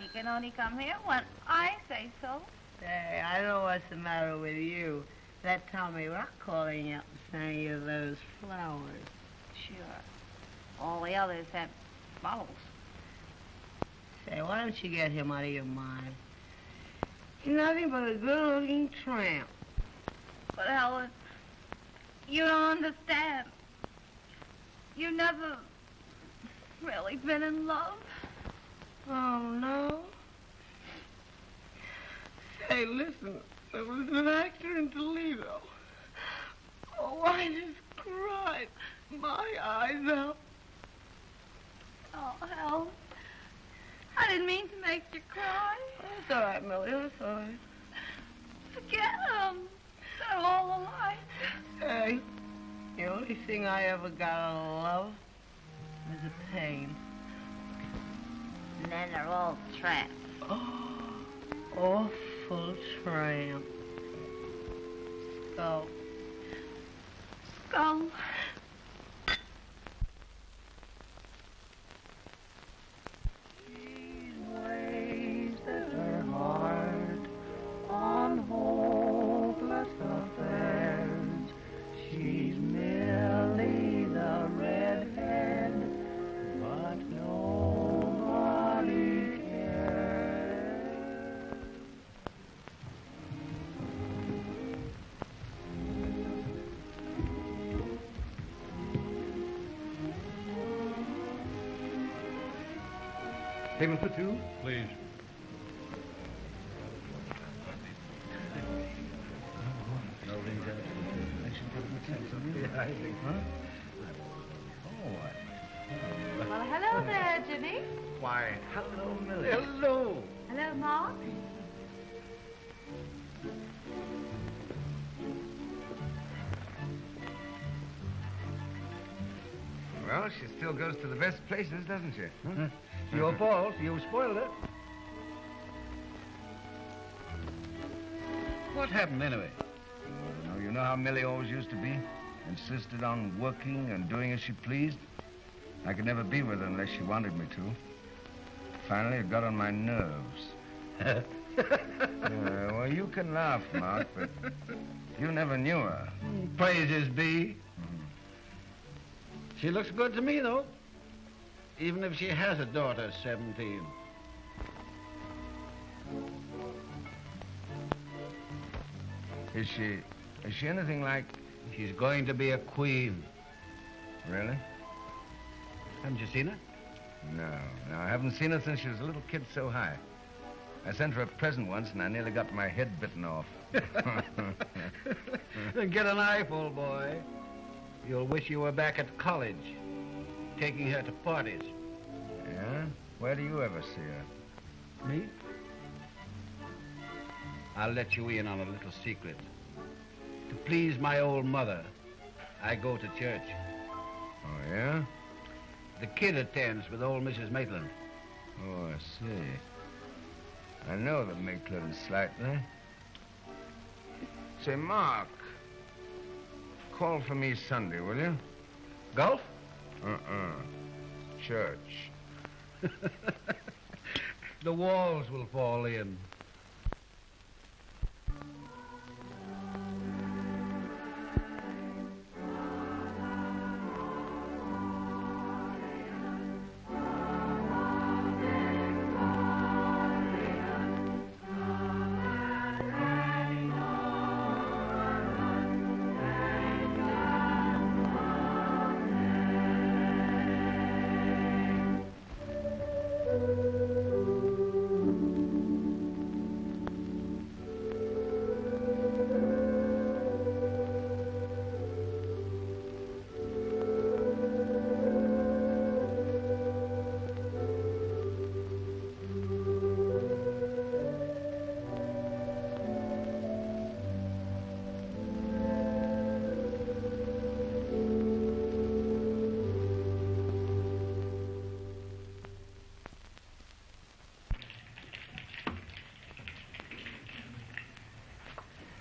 U: He can only come here when I say so. Hey, I know what's the matter with you. That Tommy Rock calling you up and sending you those flowers. Sure. All the others have bottles. Say, why don't you get him out of your mind? He's nothing but a good-looking tramp.
N: But Helen, you don't understand. You've never really been in love.
U: Oh, no? Say, listen, there was an actor in Toledo. Oh, I just cried my eyes out.
N: Oh, Helen, I didn't mean to make you cry.
U: It's all right, Millie, it's all right.
N: Forget them. They're all alike.
U: Hey, the only thing I ever got out of love was a pain.
N: And then they're all tramps.
U: Awful tramp. Skull.
N: Skull.
K: Ways that her heart on hopeless affairs. She's Millie the redhead, but nobody cares.
C: Table for two?
S: Please.
C: Yeah, I think. Huh?
D: Well, hello there, Jimmy.
C: Why, hello, Millie. Hello.
D: Hello, Mark.
C: Well, she still goes to the best places, doesn't she?
T: Huh? Your fault. You spoiled it.
P: What happened anyway?
R: Oh, you know how Millie always used to be? Insisted on working and doing as she pleased. I could never be with her unless she wanted me to. Finally, it got on my nerves. Well, you can laugh, Mark, but you never knew her.
P: Praises be. She looks good to me, though. Even if she has a daughter, 17.
R: Is she anything like...
P: She's going to be a queen.
R: Really?
P: Haven't you seen her?
R: No, I haven't seen her since she was a little kid so high. I sent her a present once, and I nearly got my head bitten off.
P: Then get a knife, old boy. You'll wish you were back at college, taking her to parties.
R: Yeah? Where do you ever see her?
P: Me? I'll let you in on a little secret. To please my old mother, I go to church.
R: Oh.
L: Yeah?
P: The kid attends with old Mrs. Maitland.
L: Oh, I see. I know the Maitland slightly. Say, Mark, call for me Sunday, will you?
P: Golf?
L: Church.
P: The walls will fall in.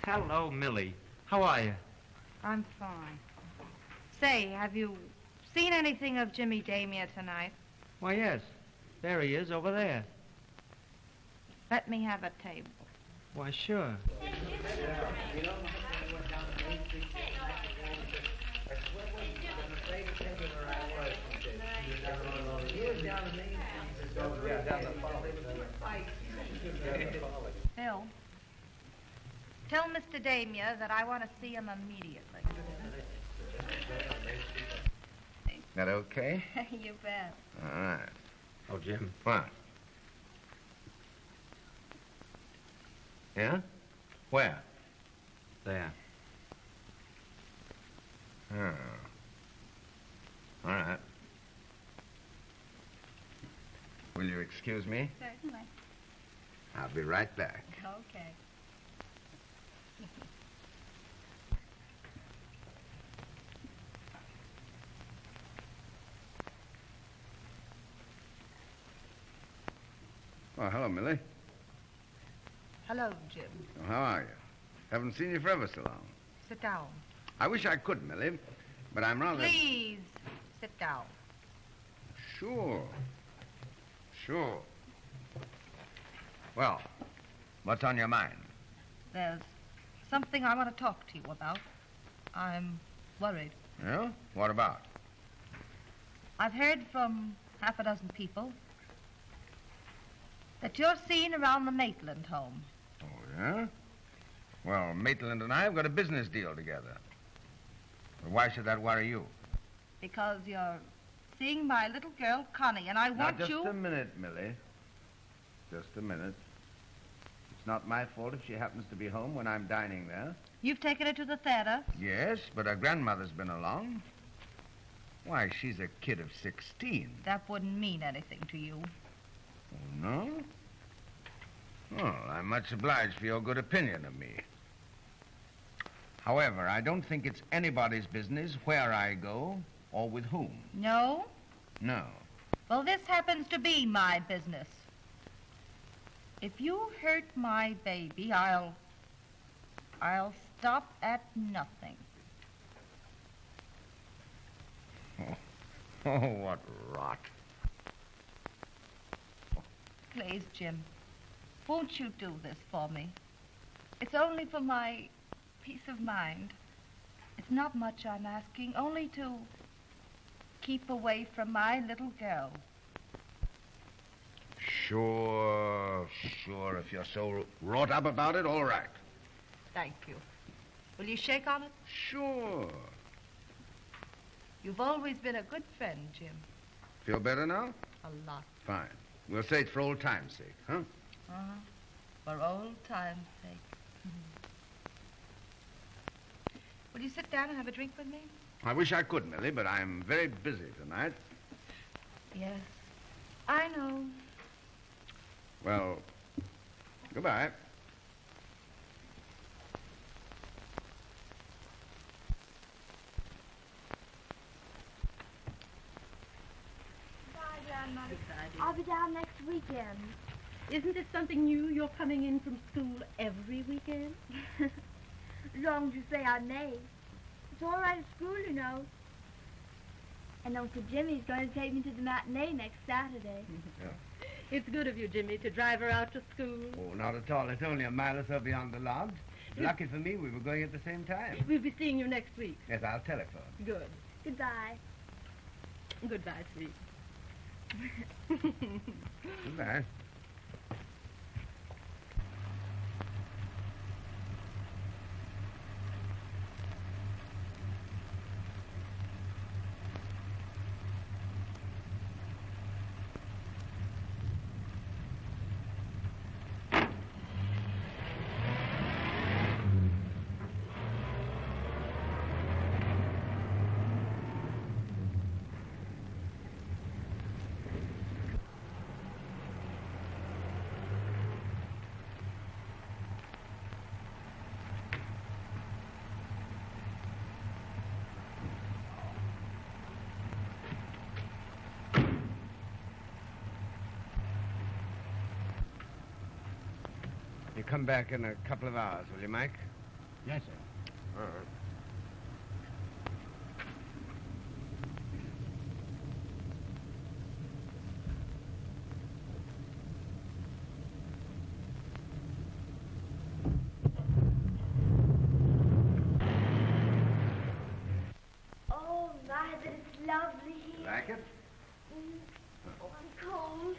F: Hello, Millie. How are you?
G: I'm fine. Say, have you seen anything of Jimmy Damia tonight?
F: Why, yes. There he is, over there.
G: Let me have a table.
F: Why, sure.
G: Phil, tell Mr. Damia that I want to see him immediately.
L: That okay?
G: You bet.
L: All right.
P: Oh, Jim.
L: What? Yeah? Where?
P: There.
L: Oh. All right. Will you excuse me?
G: Certainly.
L: I'll be right back.
G: Okay.
L: Oh, hello, Millie.
G: Hello, Jim.
L: Oh, how are you? Haven't seen you for ever so long.
G: Sit down.
L: I wish I could, Millie, but I'm rather...
G: Please, sit down.
L: Sure. Sure. Well, what's on your mind?
G: There's something I want to talk to you about. I'm worried.
L: Yeah? What about?
G: I've heard from half a dozen people that you're seen around the Maitland home.
L: Oh, yeah? Well, Maitland and I have got a business deal together. But why should that worry you?
G: Because you're seeing my little girl, Connie, and I want
L: now,
G: you...
L: just a minute, Millie. Just a minute. It's not my fault if she happens to be home when I'm dining there.
G: You've taken her to the theater?
L: Yes, but her grandmother's been along. Why, she's a kid of 16.
G: That wouldn't mean anything to you.
L: Oh, no? Well, I'm much obliged for your good opinion of me. However, I don't think it's anybody's business where I go or with whom.
G: No?
L: No.
G: Well, this happens to be my business. If you hurt my baby, I'll stop at nothing.
L: Oh, what rot.
G: Please, Jim, won't you do this for me? It's only for my peace of mind. It's not much I'm asking, only to keep away from my little girl.
L: Sure. If you're so wrought up about it, all right.
G: Thank you. Will you shake on it?
L: Sure.
G: You've always been a good friend, Jim.
L: Feel better now?
G: A lot.
L: Fine. We'll say it for old time's sake, huh?
G: Uh-huh. For old time's sake. Will you sit down and have a drink with me?
L: I wish I could, Millie, but I'm very busy tonight.
G: Yes, I know.
L: Well, goodbye.
D: be down next weekend.
E: Isn't it something new you're coming in from school every weekend?
D: As long as you say I may. It's all right at school, you know. And Uncle Jimmy's going to take me to the matinee next Saturday.
R: Yeah.
E: It's good of you, Jimmy, to drive her out to school.
R: Oh, not at all. It's only a mile or so beyond the lodge. Lucky for me, we were going at the same time.
E: We'll be seeing you next week.
R: Yes, I'll telephone.
E: Good.
D: Goodbye.
E: Goodbye, sweet.
R: Goodbye. You come back in a couple of hours, will you, Mike?
S: Yes, sir.
R: All right.
D: Oh, my, but it's lovely here.
R: Like it?
D: Oh, I'm cold.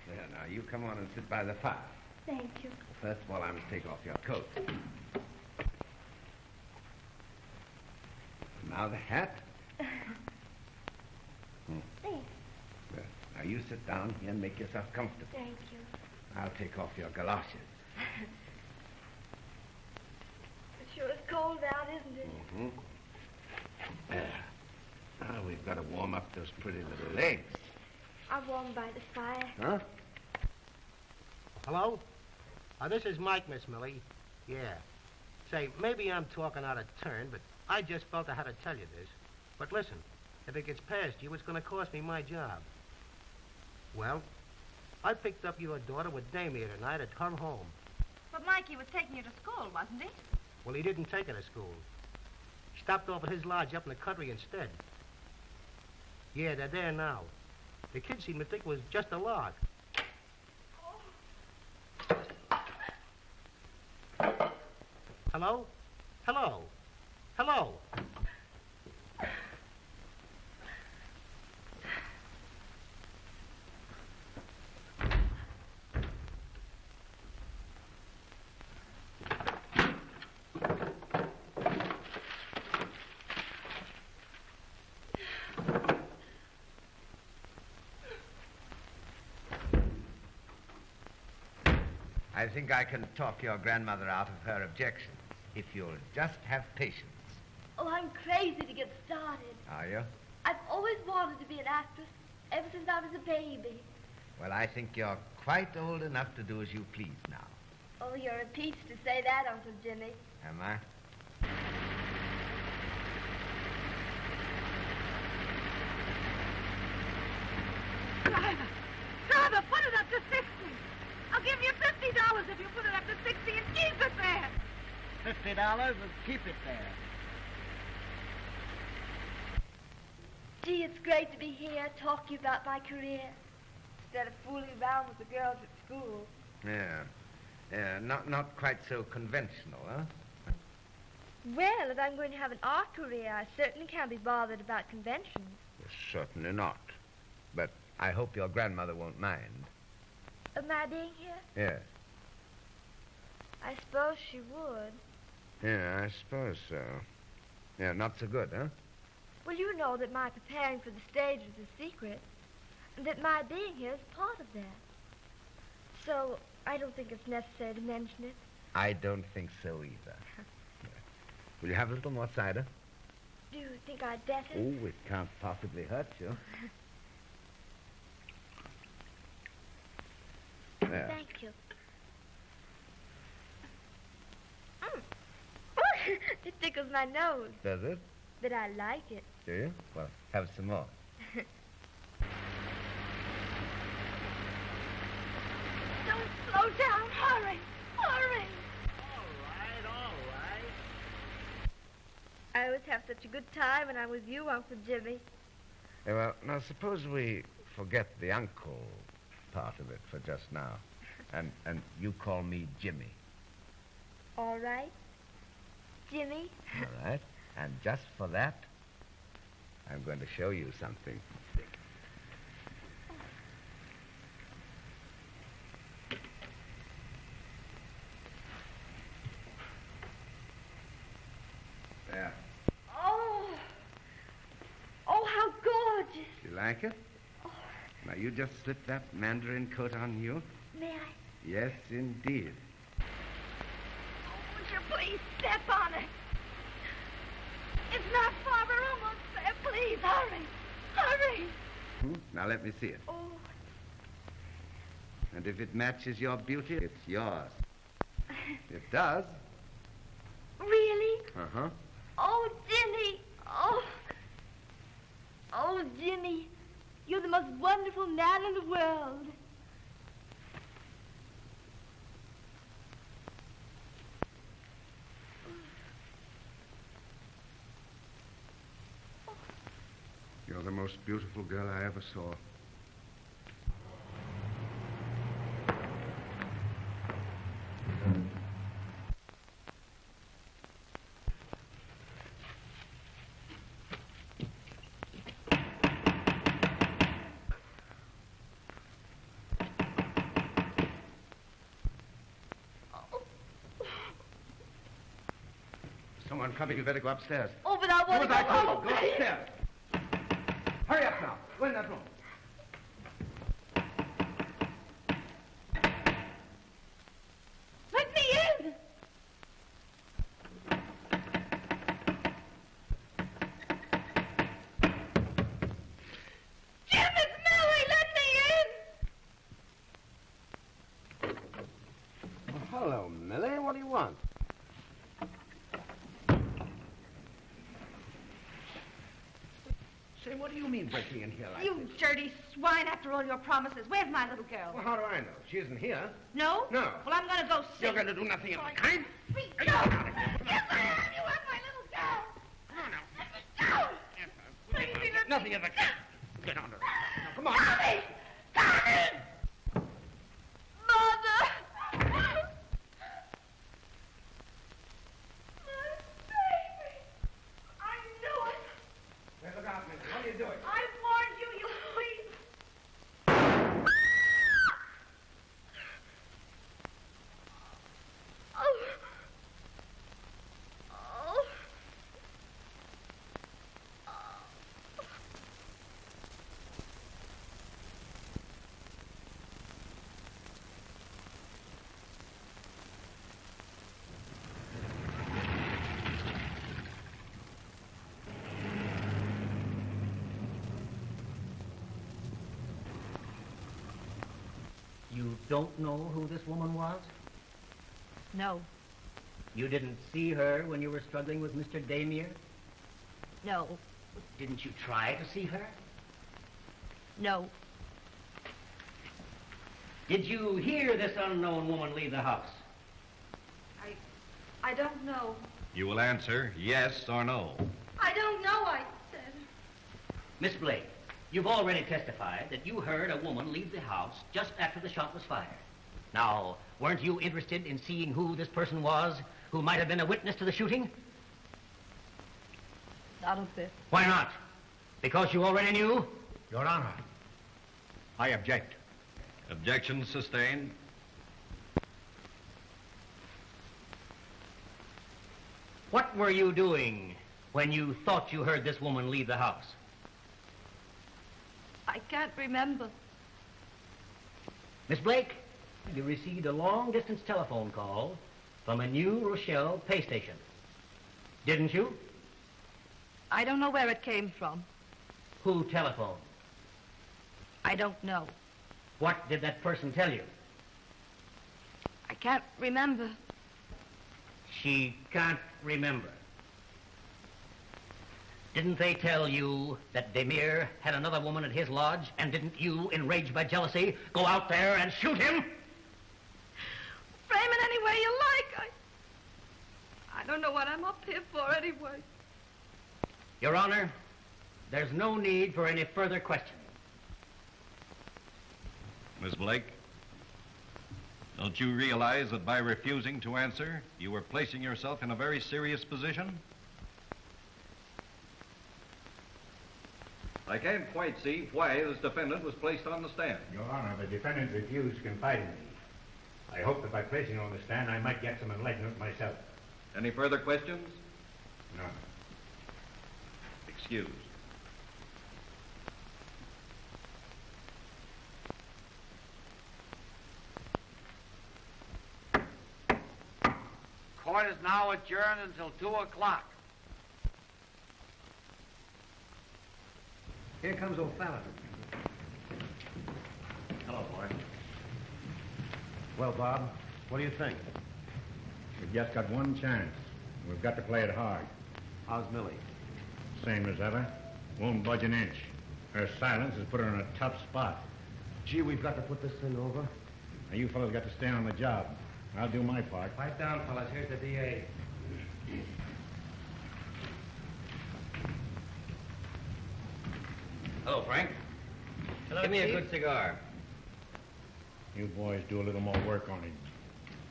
R: There, now, you come on and sit by the fire.
D: Thank you.
R: First of all, I must take off your coat. Now the hat.
D: Thanks.
R: Well, now you sit down here and make yourself comfortable.
D: Thank you.
R: I'll take off your galoshes.
D: It sure is cold out, isn't it?
R: Mm-hmm. There. Now we've got to warm up those pretty little legs.
D: I'm warm by the fire.
R: Huh?
A: Hello? This is Mike, Miss Millie. Yeah. Say, maybe I'm talking out of turn, but I just felt I had to tell you this. But listen, if it gets past you, it's going to cost me my job. Well, I picked up your daughter with Damien tonight at her home.
G: But Mikey was taking you to school, wasn't he?
A: Well, he didn't take her to school. Stopped off at his lodge up in the country instead. Yeah, they're there now. The kids seem to think it was just a lark. Hello? Hello? Hello?
R: I think I can talk your grandmother out of her objections, if you'll just have patience.
D: Oh, I'm crazy to get started.
R: Are you?
D: I've always wanted to be an actress ever since I was a baby.
R: Well, I think you're quite old enough to do as you please now.
D: Oh, you're a peach to say that, Uncle Jimmy.
R: Am I?
G: Driver, put it up to 60. I'll give you $50 if you put it up to 60 and keep it there.
T: $50 and keep it there.
D: Gee, it's great to be here talking about my career instead of fooling around with the girls at school.
R: Yeah. Yeah, not quite so conventional, huh?
D: Well, if I'm going to have an art career, I certainly can't be bothered about conventions.
R: Certainly not. But I hope your grandmother won't mind.
D: Of my being here?
R: Yes.
D: I suppose she would.
R: Yeah, I suppose so. Yeah, not so good, huh?
D: Well, you know that my preparing for the stage was a secret, and that my being here is part of that. So, I don't think it's necessary to mention it.
R: I don't think so either. Will you have a little more cider?
D: Do you think I'd better?
R: Oh, it can't possibly hurt you. There.
D: Thank you. It tickles my nose.
R: Does it?
D: But I like it.
R: Do you? Well, have some more.
D: Don't slow down. Hurry. Hurry.
A: All right.
N: I always have such a good time when I'm with you, Uncle Jimmy.
R: Yeah, well, now suppose we forget the uncle part of it for just now. And you call me Jimmy.
N: All right, Jimmy.
R: All right. And just for that, I'm going to show you something. There.
N: Oh, how gorgeous.
R: You like it? Now, you just slip that mandarin coat on you.
N: May I?
R: Yes, indeed.
D: Would you please step on it? It's not far. We're almost there. Please, hurry. Hurry.
R: Now, let me see it.
D: Oh.
R: And if it matches your beauty, it's yours. It does.
D: Really?
R: Uh-huh.
D: Oh, Jimmy. Oh. Oh, Jimmy. You're the most wonderful man in the world.
R: You're the most beautiful girl I ever saw. Someone coming. You better go upstairs.
D: Oh, but I want to
R: Do as I
D: go
R: told
D: home.
R: you. Go upstairs. Hurry up now. Go in that room.
D: Let me in. Jim, it's Millie. Let me in.
P: Well, hello, Millie. What do you want?
R: Say, what do you mean breaking in here like
N: You
R: this?
N: dirty swine, after all your promises. Where's my little girl?
R: Well, how do I know? She isn't here.
N: No?
R: No.
N: Well, I'm going to go see.
R: You're going to do nothing of the kind?
N: Yes, I am. You have my little girl.
R: No, no.
N: Let me go. Please, let me
R: Nothing of the kind. Get on to it. Now, come on.
D: Tommy! Tommy! Mother! My baby! I knew it!
R: Hey, look out, Millie. What are you doing?
D: I warned you, you please! Oh! Oh!
A: You don't know who this woman was?
N: No.
A: You didn't see her when you were struggling with Mr. Damier?
N: No.
A: Didn't you try to see her?
N: No.
A: Did you hear this unknown woman leave the house?
N: I don't know.
H: You will answer yes or no.
N: I don't know, I said.
A: Miss Blake, you've already testified that you heard a woman leave the house just after the shot was fired. Now, weren't you interested in seeing who this person was who might have been a witness to the shooting?
N: Not a bit.
A: Why not? Because you already knew?
C: Your Honor, I object.
H: Objection sustained.
A: What were you doing when you thought you heard this woman leave the house?
N: I can't remember.
A: Miss Blake, you received a long-distance telephone call from a New Rochelle pay station. Didn't you?
N: I don't know where it came from.
A: Who telephoned?
N: I don't know.
A: What did that person tell you?
N: I can't remember.
A: She can't remember.
J: Didn't they tell you that Demir had another woman at his lodge, and didn't you, enraged by jealousy, go out there and shoot him?
G: Frame it any way you like. I don't know what I'm up here for anyway.
J: Your Honor, there's no need for any further questioning.
H: Miss Blake, don't you realize that by refusing to answer, you were placing yourself in a very serious position? I can't quite see why this defendant was placed on the stand.
V: Your Honor, the defendant refused confiding me. I hope that by placing on the stand, I might get some enlightenment myself.
H: Any further questions?
V: No.
H: Excused.
M: Court is now adjourned until 2 o'clock.
A: Here comes O'Fallon.
V: Hello, boy.
Q: Well, Bob, what do you think?
V: We've just got one chance. We've got to play it hard.
Q: How's Millie?
V: Same as ever. Won't budge an inch. Her silence has put her in a tough spot.
Q: Gee, we've got to put this thing over.
V: Now, you fellows got to stay on the job. I'll do my part.
A: Pipe down, fellas. Here's the DA.
J: Hello, Frank.
A: Hello,
J: Give me a
A: Chief.
J: good cigar.
V: You boys do a little more work on him.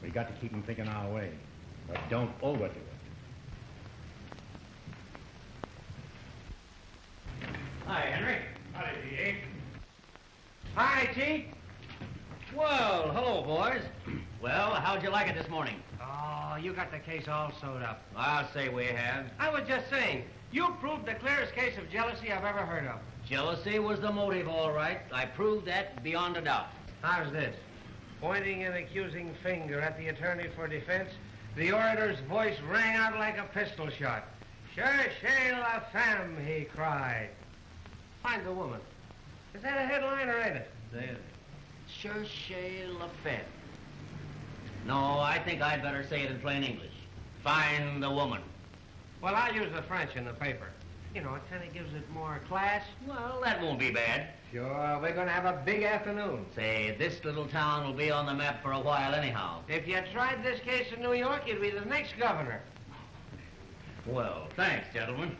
V: We got to keep him thinking our way. But don't overdo it.
J: Hi, Henry.
B: Howdy, D.A.
J: Hi, Chief. Well, hello, boys. Well, how'd you like it this morning?
A: Oh, you got the case all sewed up.
J: I'll say we have.
A: I was just saying, you proved the clearest case of jealousy I've ever heard of.
J: Jealousy was the motive, all right. I proved that beyond a doubt.
A: How's this? Pointing an accusing finger at the attorney for defense, the orator's voice rang out like a pistol shot. Cherchez la femme, he cried. Find the woman. Is that a headline or ain't it?
J: There. Cherchez la femme. No, I think I'd better say it in plain English. Find the woman.
A: Well, I'll use the French in the paper. You know, it kind of gives it more class.
J: Well, that won't be bad.
A: Sure, we're going to have a big afternoon.
J: Say, this little town will be on the map for a while anyhow.
A: If you tried this case in New York, you'd be the next governor.
J: Well, thanks, gentlemen.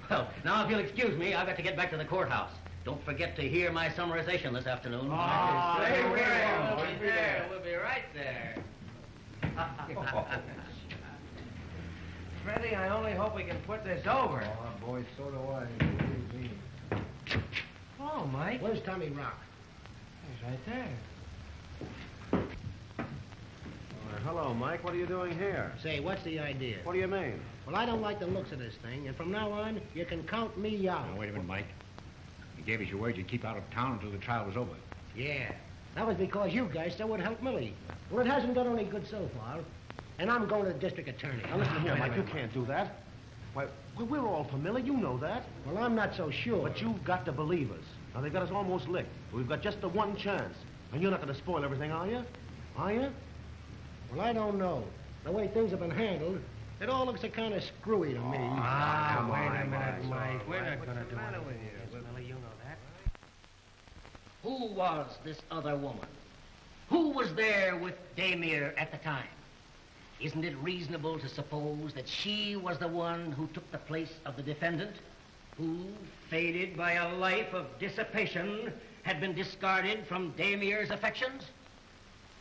J: Well, now if you'll excuse me, I've got to get back to the courthouse. Don't forget to hear my summarization this afternoon.
A: Oh,
J: Stay
A: we'll be
J: there.
A: there. We'll be right there. Freddie, I only hope we can put this over.
Q: Oh, boy, so do I. Believe me.
A: Oh, Mike.
Q: Where's Tommy Rock?
A: He's right there.
Q: Hello, Mike. What are you doing here?
K: Say, what's the idea?
Q: What do you mean?
K: Well, I don't like the looks of this thing, and from now on, you can count me out.
V: Now, wait a minute, Mike. You gave us your word you'd keep out of town until the trial was over.
K: Yeah. That was because you guys still would help Millie. Well, it hasn't done any good so far. And I'm going to the district attorney.
Q: Now, listen here, Mike. You can't do that. Why, we're all for Millie. You know that.
K: Well, I'm not so sure.
Q: But you've got to believe us. Now, they've got us almost licked. We've got just the one chance. And you're not going to spoil everything, are you? Are you?
K: Well, I don't know. The way things have been handled, it all looks a kind of screwy to me.
A: Wait a minute, Mike. We're not going to do anything with you. Millie, you know that.
J: Who was this other woman? Who was there with Demir at the time? Isn't it reasonable to suppose that she was the one who took the place of the defendant, who, faded by a life of dissipation, had been discarded from Demir's affections?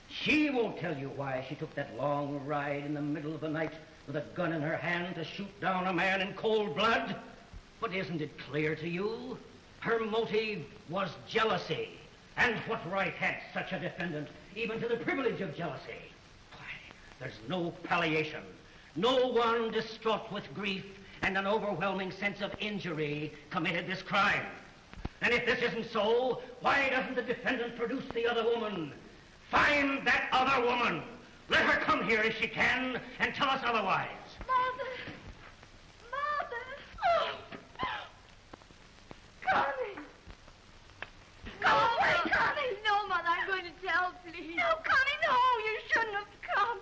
J: She won't tell you why she took that long ride in the middle of the night with a gun in her hand to shoot down a man in cold blood. But isn't it clear to you? Her motive was jealousy. And what right had such a defendant even to the privilege of jealousy? Why, there's no palliation. No one distraught with grief and an overwhelming sense of injury committed this crime. And if this isn't so, why doesn't the defendant produce the other woman? Find that other woman. Let her come here if she can and tell us otherwise.
G: Mother! Mother! Oh. Connie! Go away, Connie! No, Mother, I'm going to tell, please. No, Connie, no! You shouldn't have come.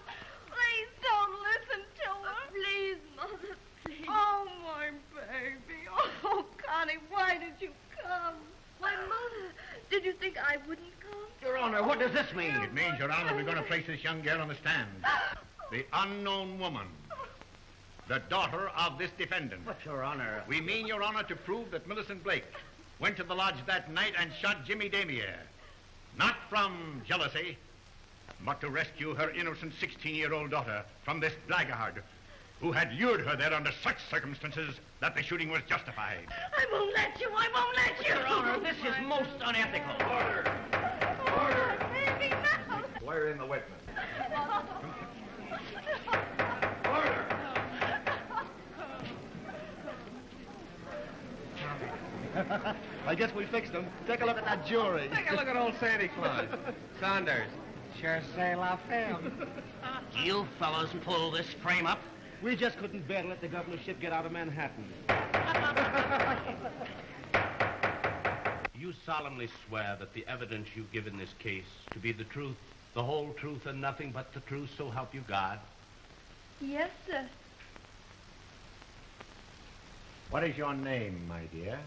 G: Please don't listen to her. Please, Mother, please. Oh, my baby.
J: does this mean?
V: It means, Your Honor, we're going to place this young girl on the stand. The unknown woman. The daughter of this defendant.
J: But, Your Honor...
V: We mean, Your Honor, to prove that Millicent Blake went to the lodge that night and shot Jimmy Damier. Not from jealousy, but to rescue her innocent 16-year-old daughter from this blackguard who had lured her there under such circumstances that the shooting was justified.
U: I won't let you. I won't let you.
J: Your Honor, this is most unethical.
V: Order.
U: Order. Baby, no.
H: Swear in the witness.
Q: I guess we fixed him. Take a look at that jury.
K: Take a look at old Santa Claus. Saunders. Sure say la femme.
J: You fellows pull this frame up?
Q: We just couldn't bear to let the governorship get out of Manhattan.
I: You solemnly swear that the evidence you give in this case to be the truth, the whole truth, and nothing but the truth, so help you God?
G: Yes, sir.
V: What is your name, my dear?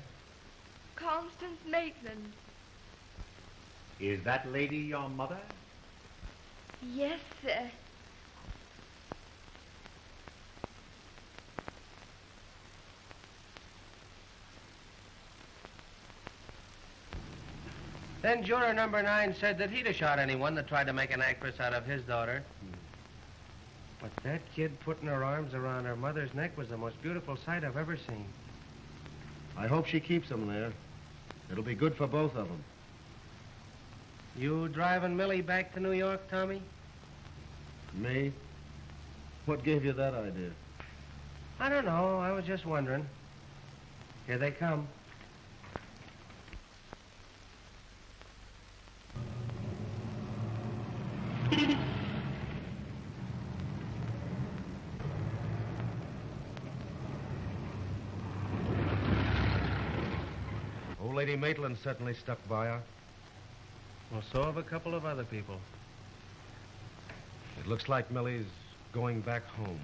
G: Constance Maitland.
V: Is that lady your mother?
G: Yes, sir.
A: Then juror number 9 said that he'd have shot anyone that tried to make an actress out of his daughter. But that kid putting her arms around her mother's neck was the most beautiful sight I've ever seen.
Q: I hope she keeps him there. It'll be good for both of them.
A: You driving Millie back to New York, Tommy?
Q: Me? What gave you that idea?
A: I don't know. I was just wondering. Here they come.
Q: Old Lady Maitland certainly stuck by her.
A: Well, so have a couple of other people.
Q: It looks like Millie's going back home.